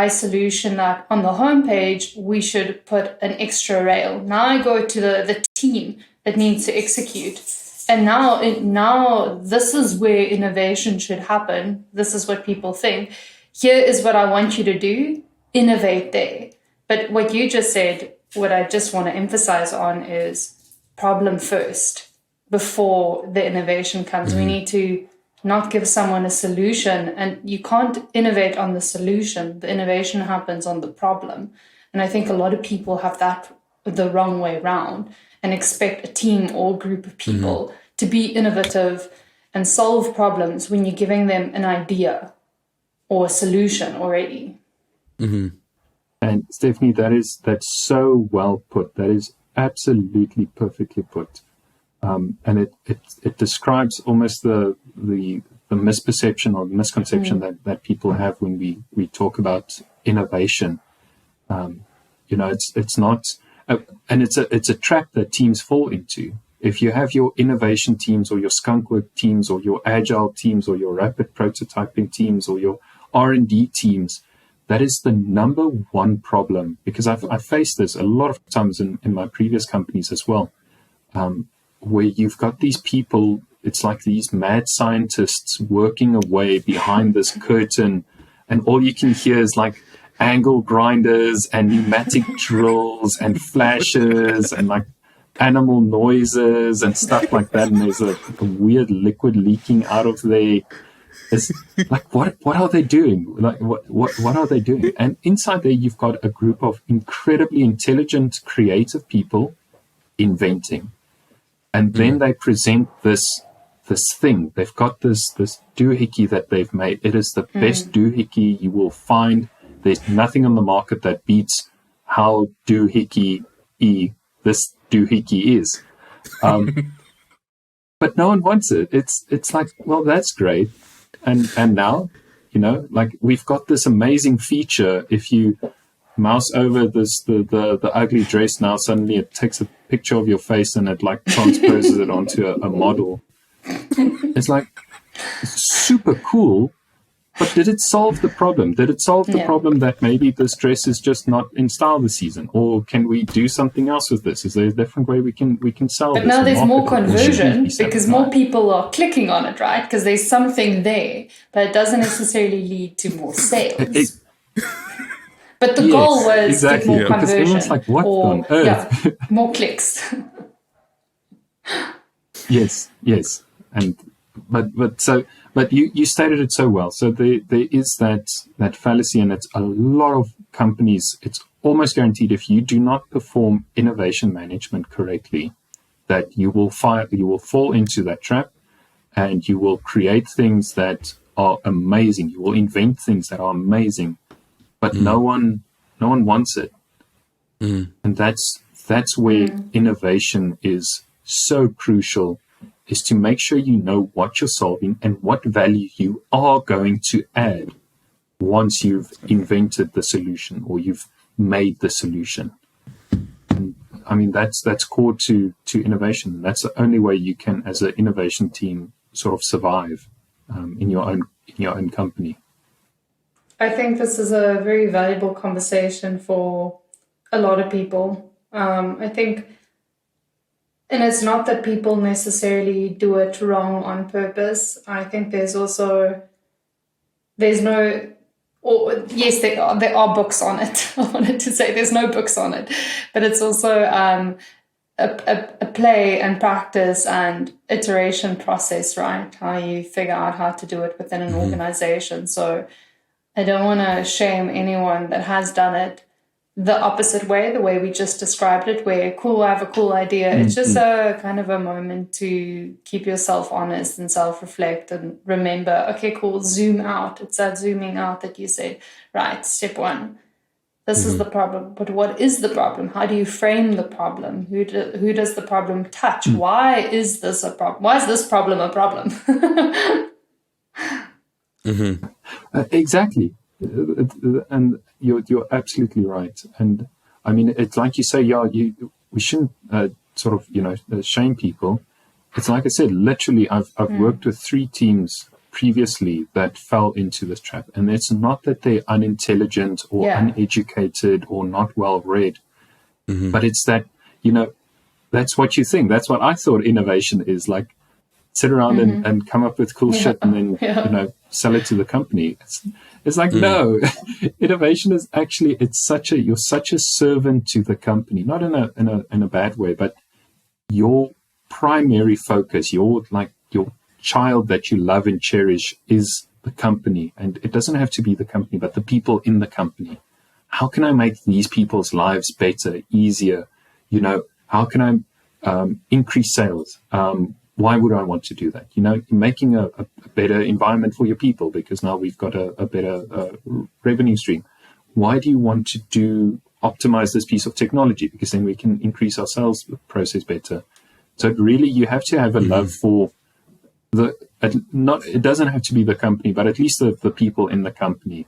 solution that on the homepage, we should put an extra rail. Now I go to the team that needs to execute. And now this is where innovation should happen. This is what people think. Here is what I want you to do. Innovate there. But what you just said, what I just want to emphasize on is problem first before the innovation comes. We need to not give someone a solution, and you can't innovate on the solution. The innovation happens on the problem. And I think a lot of people have that the wrong way around and expect a team or group of people to be innovative and solve problems when you're giving them an idea or a solution already. And Stephanie, that's so well put. That is absolutely perfectly put. And it describes almost the misperception or misconception that people have when we talk about innovation. It's not, and it's a trap that teams fall into. If you have your innovation teams or your skunk work teams or your agile teams or your rapid prototyping teams or your R&D teams, that is the number one problem, because I've faced this a lot of times in my previous companies as well, where you've got these people, it's like these mad scientists working away behind this curtain, and all you can hear is like angle grinders and pneumatic drills and flashes and like animal noises and stuff like that, and there's a weird liquid leaking out of there. It's like, what are they doing? Like, what are they doing? And inside there, you've got a group of incredibly intelligent, creative people inventing. And then they present this thing. They've got this doohickey that they've made. It is the best doohickey you will find. There's nothing on the market that beats how doohickey-y this doohickey is. But no one wants it. It's like, well, that's great. And now, like we've got this amazing feature. If you mouse over the ugly dress, now suddenly it takes a picture of your face and it like transposes it onto a model. It's like super cool, but did it solve the problem? Did it solve the problem that maybe this dress is just not in style this season? Or can we do something else with this? Is there a different way we can sell but this? But now there's more conversion because more people are clicking on it, right? Because there's something there, but it doesn't necessarily lead to more sales. But the goal was get more conversion. Like, what on earth? More clicks. Yes. And but so But you stated it so well. So there is that fallacy, and it's a lot of companies. It's almost guaranteed if you do not perform innovation management correctly, that you will fall into that trap, and you will create things that are amazing. You will invent things that are amazing, but no one wants it. And that's where innovation is so crucial, is to make sure you know what you're solving and what value you are going to add once you've invented the solution or you've made the solution. And I mean, that's core to innovation. That's the only way you can, as an innovation team, sort of survive in your own company. I think this is a very valuable conversation for a lot of people. I think, and it's not that people necessarily do it wrong on purpose. I think there's no, or yes, there are books on it. I wanted to say there's no books on it, but it's also a play and practice and iteration process, right? How you figure out how to do it within an organization. So I don't want to shame anyone that has done it the opposite way, the way we just described it, where cool, I have a cool idea. It's just a kind of a moment to keep yourself honest and self-reflect and remember, okay, cool, zoom out. It's that zooming out that you said, right, step one. This is the problem. But what is the problem? How do you frame the problem? Who does the problem touch? Why is this a problem? Why is this problem a problem? Exactly. And you're absolutely right. And I mean, it's like you say, we shouldn't sort of, shame people. It's like I said, literally, I've worked with 3 teams previously that fell into this trap. And it's not that they're unintelligent or uneducated or not well read, but it's that, that's what you think. That's what I thought innovation is, like, sit around and come up with cool shit and then, sell it to the company. It's like, no, innovation is actually, you're such a servant to the company, not in a bad way, but your primary focus, your child that you love and cherish is the company. And it doesn't have to be the company, but the people in the company. How can I make these people's lives better, easier? How can I increase sales? Why would I want to do that? Making a better environment for your people, because now we've got a better revenue stream. Why do you want to optimize this piece of technology? Because then we can increase our sales process better. So really, you have to have a love for it doesn't have to be the company, but at least the people in the company.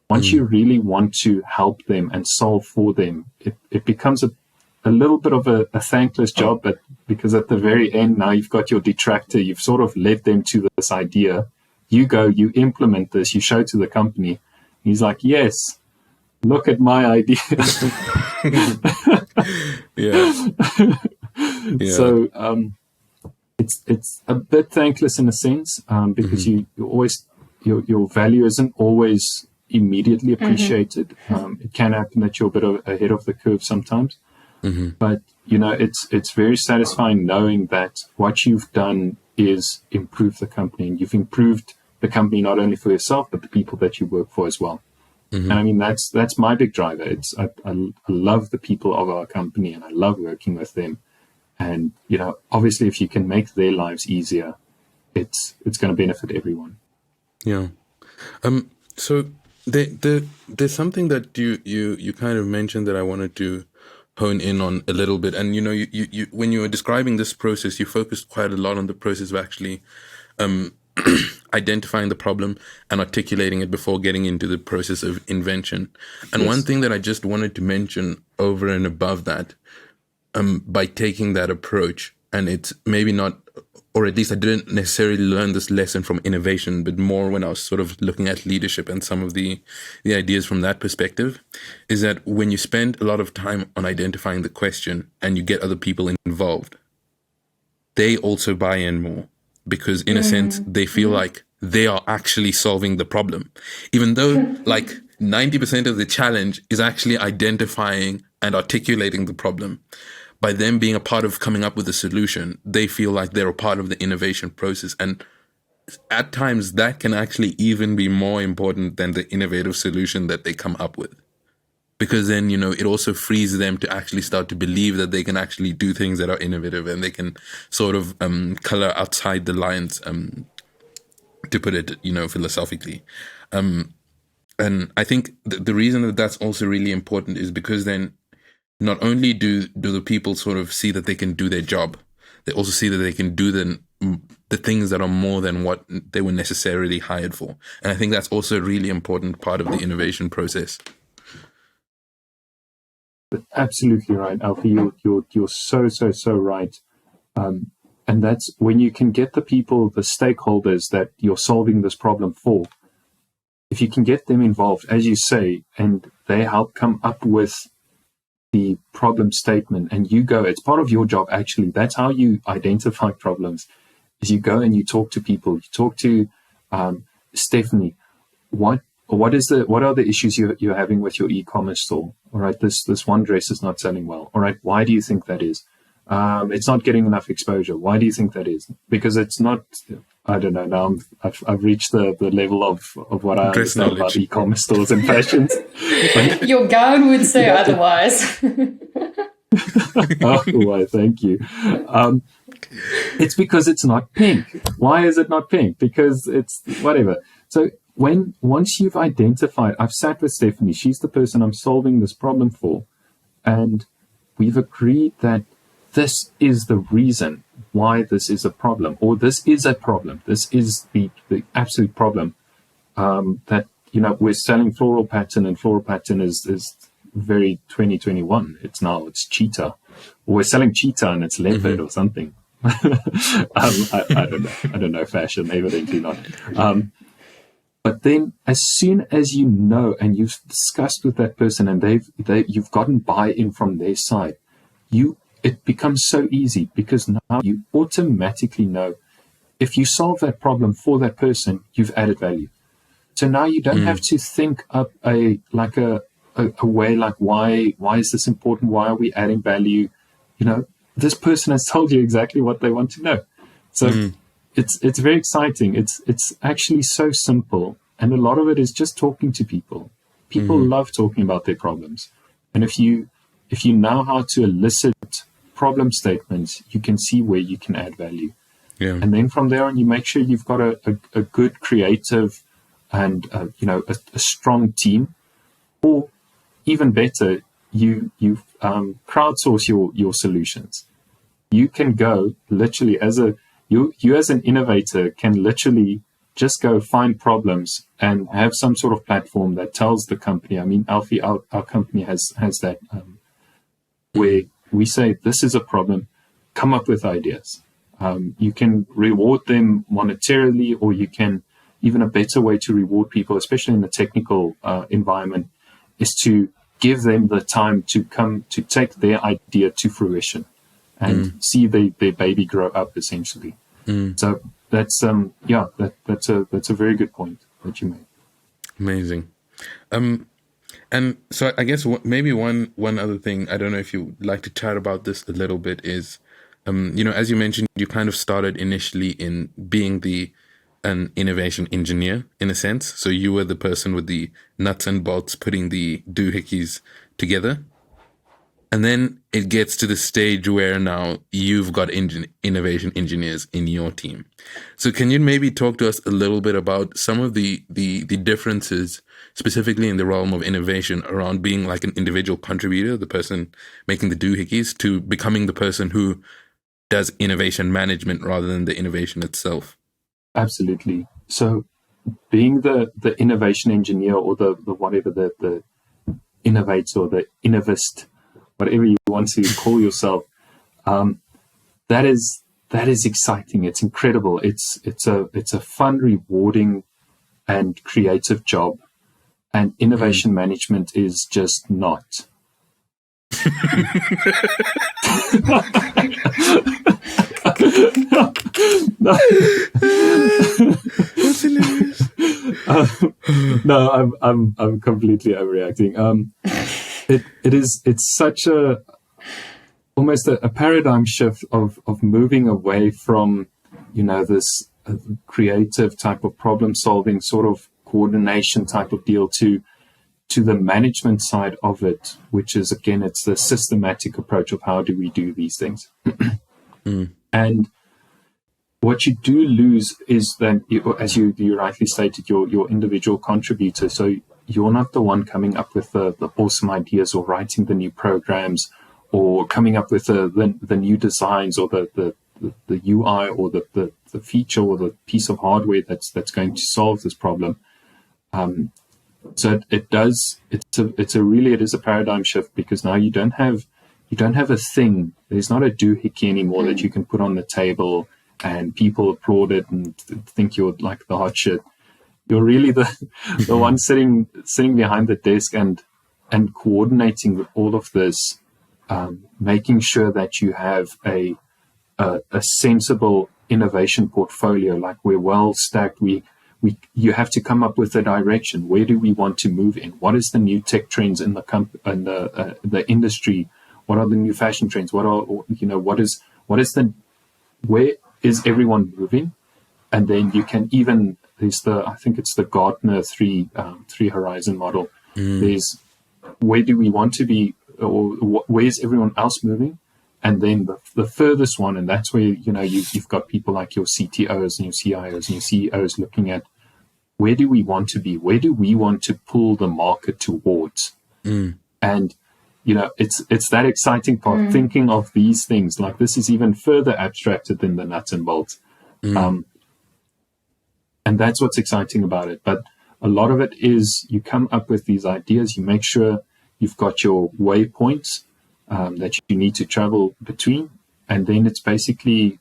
Once you really want to help them and solve for them, it becomes a little bit of a thankless job, but because at the very end, now you've got your detractor, you've sort of led them to this idea. You go, you implement this, you show to the company. He's like, yes, look at my idea. So it's a bit thankless in a sense, because you always, your value isn't always immediately appreciated. It can happen that you're a bit ahead of the curve sometimes. But it's very satisfying knowing that what you've done is improve the company, and you've improved the company not only for yourself but the people that you work for as well. And I mean, that's my big driver. I love the people of our company, and I love working with them. And obviously, if you can make their lives easier, it's going to benefit everyone. Yeah. So there's something that you kind of mentioned that I wanted to hone in on a little bit. And you when you were describing this process, you focused quite a lot on the process of actually identifying the problem and articulating it before getting into the process of invention. And one thing that I just wanted to mention over and above that, by taking that approach, and it's maybe not, or at least I didn't necessarily learn this lesson from innovation, but more when I was sort of looking at leadership and some of the ideas from that perspective, is that when you spend a lot of time on identifying the question and you get other people involved, they also buy in more, because in a sense, they feel like they are actually solving the problem, even though like 90% of the challenge is actually identifying and articulating the problem. By them being a part of coming up with a solution, they feel like they're a part of the innovation process. And at times that can actually even be more important than the innovative solution that they come up with. Because then, it also frees them to actually start to believe that they can actually do things that are innovative, and they can sort of color outside the lines, to put it, philosophically. And I think the reason that that's also really important is because then not only do the people sort of see that they can do their job, they also see that they can do the things that are more than what they were necessarily hired for. And I think that's also a really important part of the innovation process. Absolutely right, Alfie. You're so right. And that's when you can get the people, the stakeholders that you're solving this problem for. If you can get them involved, as you say, and they help come up with the problem statement, and you go, it's part of your job, actually. That's how you identify problems, is you go and you talk to people. You talk to Stephanie. What are the issues you're having with your e-commerce store? All right, this one dress is not selling well. All right, why do you think that is? It's not getting enough exposure. Why do you think that is? Because it's not, I don't know, now I've reached the level of what I understand about e-commerce stores and fashions. Your gown would say otherwise. Oh, why, thank you. It's because it's not pink. Why is it not pink? Because it's whatever. So once you've identified, I've sat with Stephanie, she's the person I'm solving this problem for, and we've agreed that this is the reason why this is a problem, or this is a problem. This is the absolute problem. That, we're selling floral pattern, and floral pattern is very 2021. It's cheetah. Or we're selling cheetah and it's leopard or something. I don't know fashion, evidently not. But then as soon as you know and you've discussed with that person and you've gotten buy-in from their side, it becomes so easy, because now you automatically know if you solve that problem for that person, you've added value. So now you don't have to think up a way like, why is this important? Why are we adding value? This person has told you exactly what they want to know. So it's very exciting. It's actually so simple. And a lot of it is just talking to people. People love talking about their problems. And if you know how to elicit problem statements, you can see where you can add value. Yeah. And then from there on, you make sure you've got a good creative and a strong team, or even better, you crowdsource your solutions. You can go literally you as an innovator can literally just go find problems and have some sort of platform that tells the company. I mean, Alfie, our company has that where we say, this is a problem, come up with ideas. You can reward them monetarily, or you can, even a better way to reward people, especially in the technical environment, is to give them the time to take their idea to fruition and see their baby grow up, essentially. So that's that's a very good point that you made. Amazing. And so I guess maybe one other thing, I don't know if you'd like to chat about this a little bit, is, as you mentioned, you kind of started initially in being an innovation engineer, in a sense. So you were the person with the nuts and bolts putting the doohickeys together. And then it gets to the stage where now you've got innovation engineers in your team. So can you maybe talk to us a little bit about some of the differences, specifically in the realm of innovation, around being like an individual contributor, the person making the doohickeys, to becoming the person who does innovation management rather than the innovation itself? Absolutely. So being the innovation engineer, or the whatever, the innovator, or the innovist, whatever you want to call yourself, that is exciting. It's incredible. It's a fun, rewarding, and creative job. And innovation management is just not. No. That's hilarious. No, I'm completely overreacting. It's such almost a paradigm shift of moving away from, this creative type of problem solving, sort of coordination type of deal, to the management side of it, which is, again, it's the systematic approach of how do we do these things. And what you do lose is that, as you rightly stated, your individual contributor. So you're not the one coming up with the awesome ideas, or writing the new programs, or coming up with the new designs, or the UI, or the feature, or the piece of hardware that's going to solve this problem. So it is a paradigm shift, because now you don't have a thing. There's not a doohickey anymore that you can put on the table and people applaud it and think you're like the hot shit. You're really the one sitting behind the desk and coordinating with all of this, making sure that you have a sensible innovation portfolio. Like, we're well stacked. You have to come up with a direction. Where do we want to move in? What is the new tech trends in the industry? What are the new fashion trends? Where is everyone moving? And then you can even, I think it's the Gartner three horizon model. There's, where do we want to be, or where's everyone else moving? And then the furthest one, and that's where, you've got people like your CTOs and your CIOs and your CEOs looking at, where do we want to be? Where do we want to pull the market towards? And, it's that exciting part, thinking of these things. Like, this is even further abstracted than the nuts and bolts. And that's what's exciting about it. But a lot of it is, you come up with these ideas, you make sure you've got your waypoints that you need to travel between. And then it's basically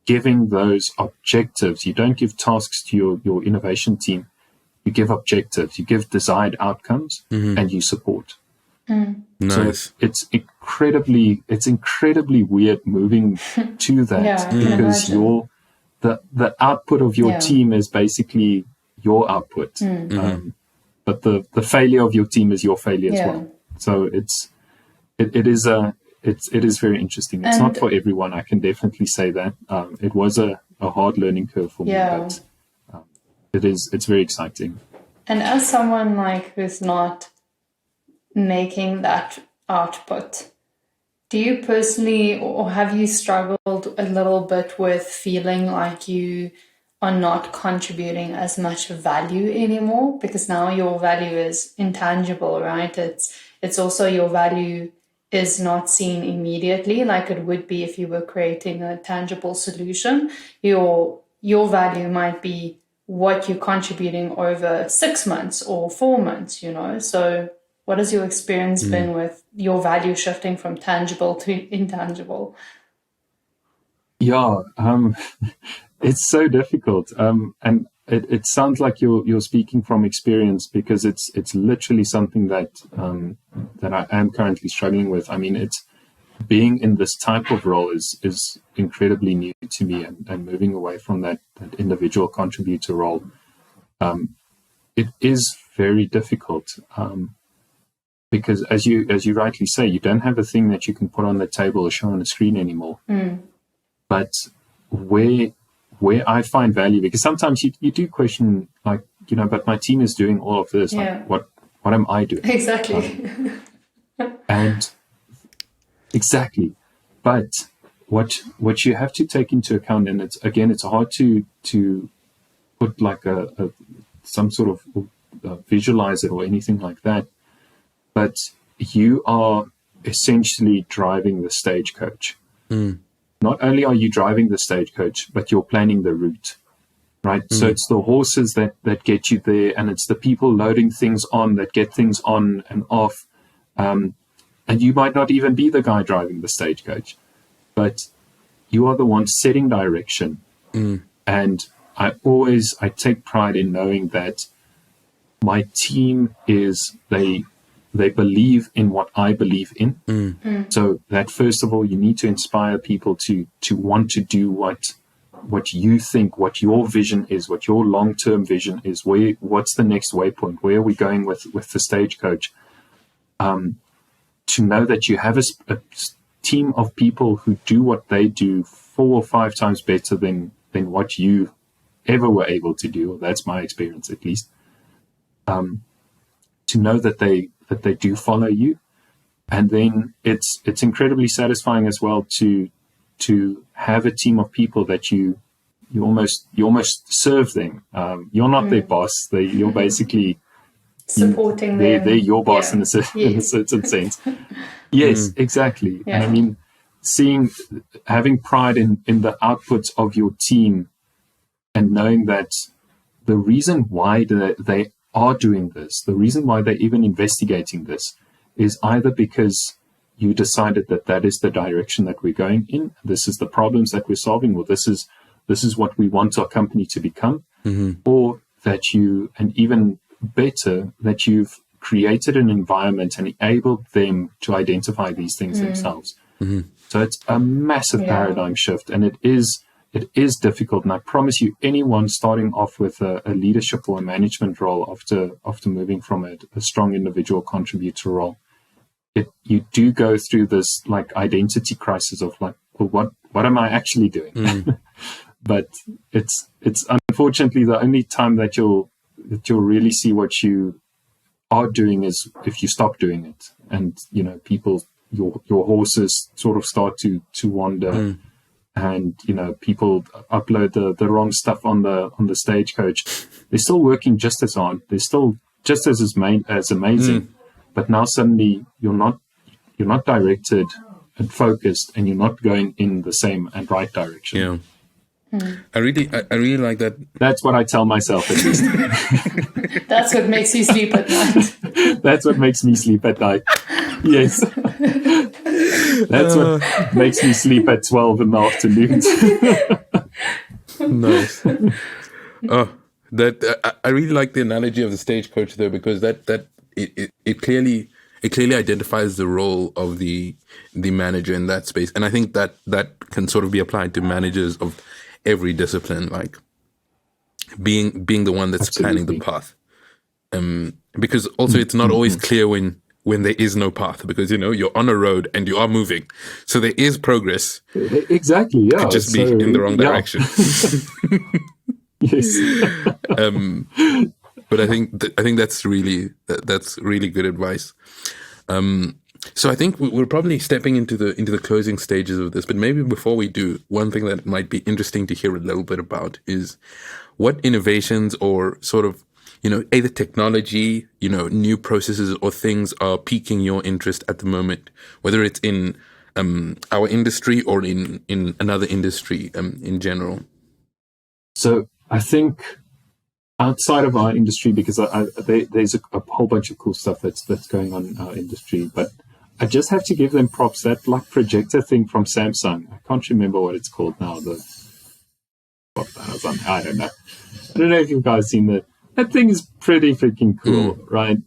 giving those objectives. You don't give tasks to your innovation team. You give objectives, you give desired outcomes, and you support. Nice. So it's incredibly weird moving to that, because the output of your team is basically your output. But the failure of your team is your failure as well. So it is very interesting. It's not for everyone. I can definitely say that. It was a hard learning curve for me, but it's very exciting. And as someone who's not making that output, do you personally, or have you struggled a little bit with feeling like you are not contributing as much value anymore? Because now your value is intangible, right? It's also, your value is not seen immediately like it would be if you were creating a tangible solution. Your value might be what you're contributing over 6 months or 4 months, So what has your experience been with your value shifting from tangible to intangible? Yeah, it's so difficult. And it sounds like you're speaking from experience, because it's literally something that I am currently struggling with. I mean, it's being in this type of role is incredibly new to me, and moving away from that individual contributor role, it is very difficult. Because as you rightly say, you don't have a thing that you can put on the table or show on a screen anymore. But where I find value, because sometimes you do question, but my team is doing all of this. What am I doing? Exactly. And exactly. But what you have to take into account, and it's hard to put like some sort of visualize it or anything like that. But you are essentially driving the stagecoach. Not only are you driving the stagecoach, but you're planning the route, right? So it's the horses that get you there, and it's the people loading things on that get things on and off. And you might not even be the guy driving the stagecoach, but you are the one setting direction. And I take pride in knowing that my team they believe in what I believe in. So that, first of all, you need to inspire people to want to do what you think, what your vision is, what your long-term vision is. What's the next waypoint? Where are we going with the stagecoach? To know that you have a team of people who do what they do 4 or 5 times better than what you ever were able to do, or that's my experience at least, to know that they do follow you. And then it's incredibly satisfying as well to have a team of people that you almost serve them. You're not their boss. You're basically supporting them. They're your boss in a certain sense. Yes, exactly. Yeah. And I mean, having pride in the outputs of your team, and knowing that the reason why they are doing this, the reason why they're even investigating this, is either because you decided that is the direction that we're going in, this is the problems that we're solving, or this is what we want our company to become, or that you, and even better, that you've created an environment and enabled them to identify these things themselves. So it's a massive paradigm shift, and it is difficult. And I promise you, anyone starting off with a leadership or a management role after moving from a strong individual contributor role, you do go through this like identity crisis of like, well, what am I actually doing? But it's unfortunately the only time that you'll really see what you are doing is if you stop doing it, and people, your horses sort of start to wander, and people upload the wrong stuff on the stagecoach. They're still working just as hard. They're still just as amazing. But now suddenly you're not directed and focused, and you're not going in the same and right direction. Yeah. I really like that. That's what I tell myself at least. That's what makes you sleep at night. That's what makes me sleep at night. Yes. That's what makes me sleep at 12 in the afternoons. Nice. Oh, I really like the analogy of the stagecoach though, because it clearly identifies the role of the manager in that space, and I think that can sort of be applied to managers of every discipline, like being the one that's planning the path. Because also it's not always clear when there is no path, because you're on a road and you are moving, so there is progress. Exactly. Yeah. Could just be in the wrong direction. Yes. But I think that's really good advice. So I think we're probably stepping into the closing stages of this. But maybe before we do, one thing that might be interesting to hear a little bit about is what innovations or sort of either technology, new processes or things are piquing your interest at the moment, whether it's in our industry or in another industry in general. So I think outside of our industry, because there's a whole bunch of cool stuff that's going on in our industry, but I just have to give them props. That like projector thing from Samsung, I can't remember what it's called now. I don't know. I don't know if you guys seen that. That thing is pretty freaking cool, right?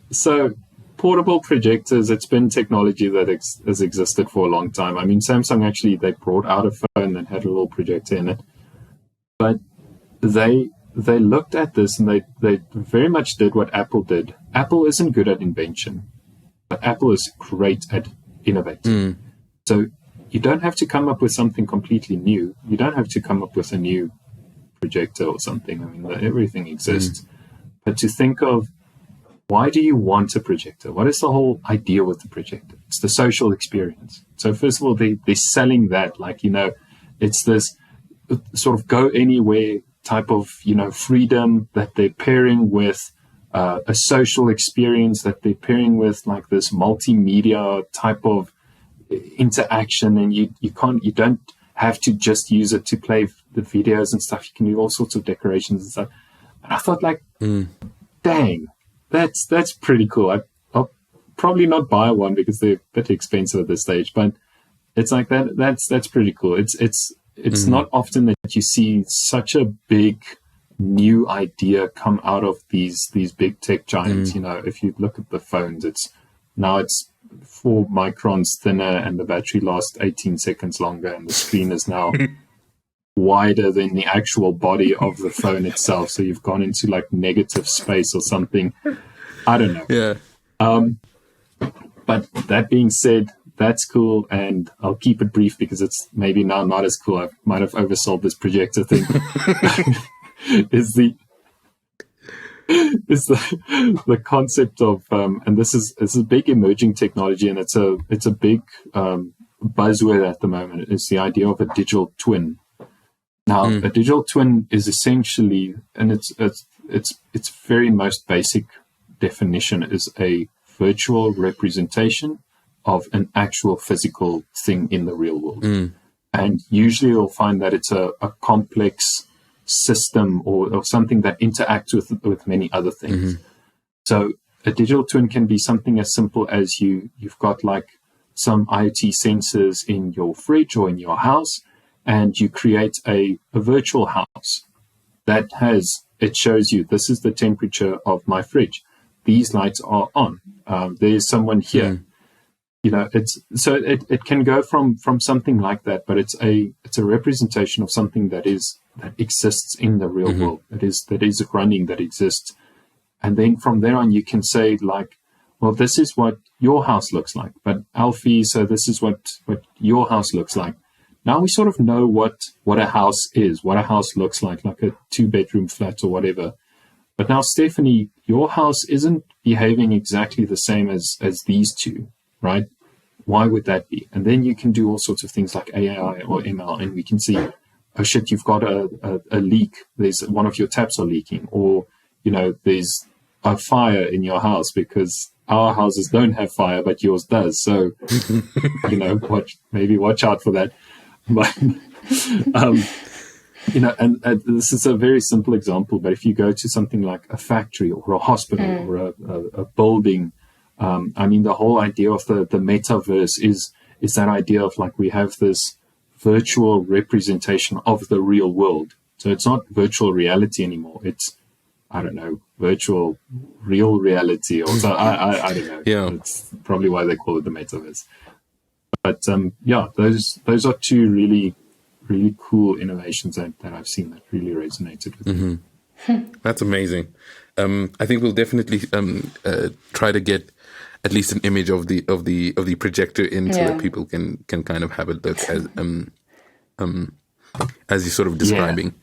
So portable projectors, it's been technology that has existed for a long time. I mean, Samsung actually, they brought out a phone that had a little projector in it, but they looked at this and they very much did what Apple did. Apple isn't good at invention, but Apple is great at innovating. So you don't have to come up with something completely new. You don't have to come up with a new projector or something. I mean, everything exists. But to think of, why do you want a projector? What is the whole idea with the projector? It's the social experience. So first of all, they're selling that like, it's this sort of go anywhere type of, freedom that they're pairing with a social experience, that they're pairing with like this multimedia type of interaction. And you don't have to just use it to play the videos and stuff. You can do all sorts of decorations and stuff. And I thought like, dang, that's pretty cool. I'll probably not buy one because they're a bit expensive at this stage, but it's like that's pretty cool. It's not often that you see such a big new idea come out of these big tech giants. If you look at the phones, it's 4 microns thinner and the battery lasts 18 seconds longer, and the screen is now wider than the actual body of the phone itself. So you've gone into like negative space or something. I don't know. Yeah. But that being said, that's cool, and I'll keep it brief because it's maybe now not as cool. I might have oversold this projector thing. is the concept of and this is a big emerging technology, and it's a big buzzword at the moment. It's the idea of a digital twin. Now, a digital twin is essentially, and its very most basic definition is a virtual representation of an actual physical thing in the real world. And usually you'll find that it's a complex system or something that interacts with many other things. So a digital twin can be something as simple as you've got like some IoT sensors in your fridge or in your house, and you create a virtual house that it shows you, this is the temperature of my fridge. These lights are on. There's someone here. It can go from something like that, but it's a representation of something that exists in the real world. That is running, that exists. And then from there on, you can say like, well, this is what your house looks like. But Alfie, so this is what your house looks like. Now we sort of know what a house is, what a house looks like a 2-bedroom flat or whatever. But now, Stephanie, your house isn't behaving exactly the same as these two, right? Why would that be? And then you can do all sorts of things like AI or ML, and we can see, oh shit, you've got a leak. There's one of your taps are leaking, or there's a fire in your house because our houses don't have fire, but yours does. So watch out for that. But and this is a very simple example, but if you go to something like a factory or a hospital or a building, the whole idea of the metaverse is that idea of like we have this virtual representation of the real world. So it's not virtual reality anymore. It's, I don't know, virtual real reality, or so. I don't know. Yeah, it's probably why they call it the metaverse. But those are two really, really cool innovations that I've seen that really resonated with me. That's amazing. I think we'll definitely try to get at least an image of the projector in so that people can kind of have a look as you're sort of describing.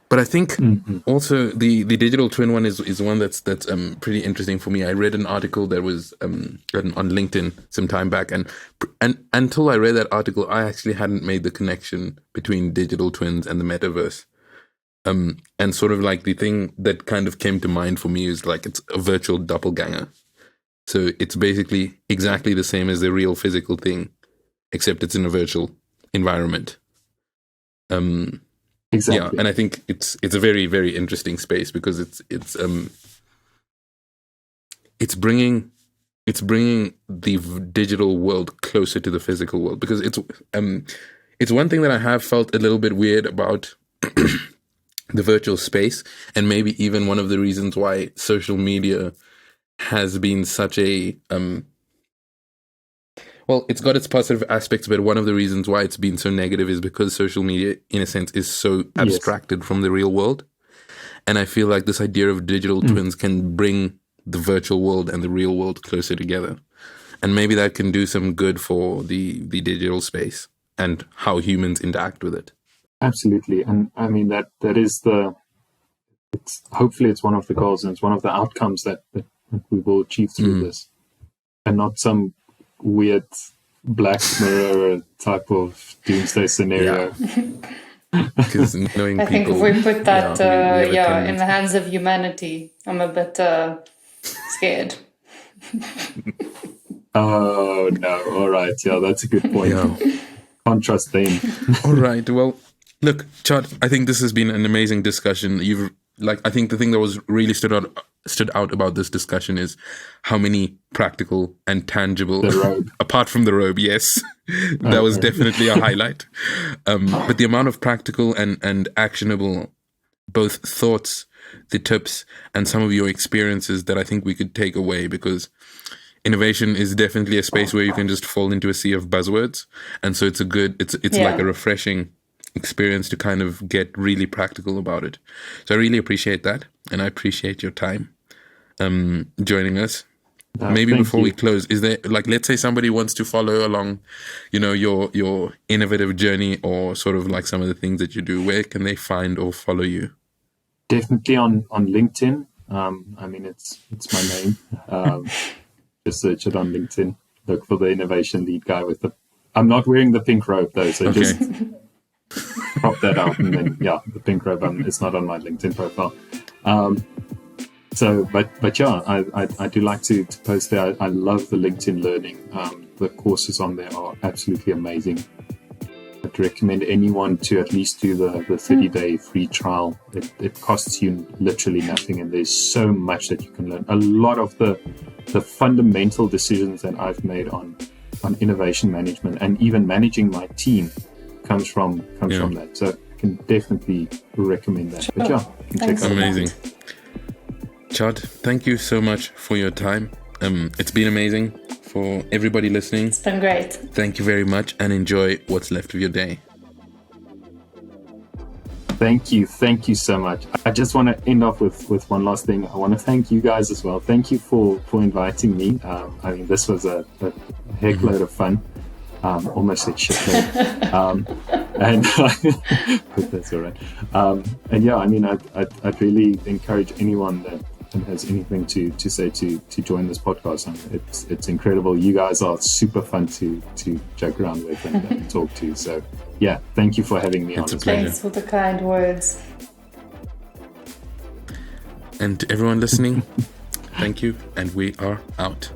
But I think also the digital twin one is one that's pretty interesting for me. I read an article that was written on LinkedIn some time back, and until I read that article, I actually hadn't made the connection between digital twins and the metaverse. And sort of like the thing that kind of came to mind for me is like it's a virtual doppelganger. So it's basically exactly the same as the real physical thing, except it's in a virtual environment. Exactly. Yeah, and I think it's a very, very interesting space because it's bringing the digital world closer to the physical world, because it's one thing that I have felt a little bit weird about the virtual space, and maybe even one of the reasons why social media has been such a well, it's got its positive aspects, but one of the reasons why it's been so negative is because social media, in a sense, is so abstracted from the real world. And I feel like this idea of digital twins can bring the virtual world and the real world closer together. And maybe that can do some good for the digital space and how humans interact with it. Absolutely. And I mean, that is hopefully it's one of the goals, and it's one of the outcomes that we will achieve through this, and not some weird Black Mirror type of doomsday scenario. Because knowing I think people, if we put that we in the hands of humanity, I'm a bit scared. Oh no! All right, yeah, that's a good point. Yeah. Can't trust them. All right. Well, look, Tjaart, I think this has been an amazing discussion. I think the thing that was really stood out about this discussion is how many practical and tangible, apart from the robe, yes, that was definitely a highlight. But the amount of practical and actionable, both thoughts, the tips, and some of your experiences that I think we could take away, because innovation is definitely a space where you can just fall into a sea of buzzwords. And so it's like a refreshing experience to kind of get really practical about it. So I really appreciate that, and I appreciate your time joining us. Maybe thank before you. we close, is there, like, let's say somebody wants to follow along, your innovative journey, or sort of like some of the things that you do, where can they find or follow you? Definitely on LinkedIn. It's my name. Just search it on LinkedIn. Look for the innovation lead guy with the. I'm not wearing the pink robe though, so Okay. just crop that out, and then the pink robe. It's not on my LinkedIn profile. I do like to post there. I love the LinkedIn learning. The courses on there are absolutely amazing. I'd recommend anyone to at least do the 30-day free trial. It costs you literally nothing, and there's so much that you can learn. A lot of the fundamental decisions that I've made on innovation management and even managing my team comes from that. So I can definitely recommend that. But you can check out. Amazing. Tjaart, thank you so much for your time. It's been amazing. For everybody listening, it's been great. Thank you very much, and enjoy what's left of your day. Thank you so much. I just want to end off with one last thing. I want to thank you guys as well. Thank you for inviting me. This was a heck load of fun. Almost said shitload. And but that's all right. I'd really encourage anyone that has anything to say to join this podcast. It's incredible. You guys are super fun to joke around with and talk to. So thank you for having me on. It's a pleasure. Thanks for the kind words. And to everyone listening, thank you, and we are out.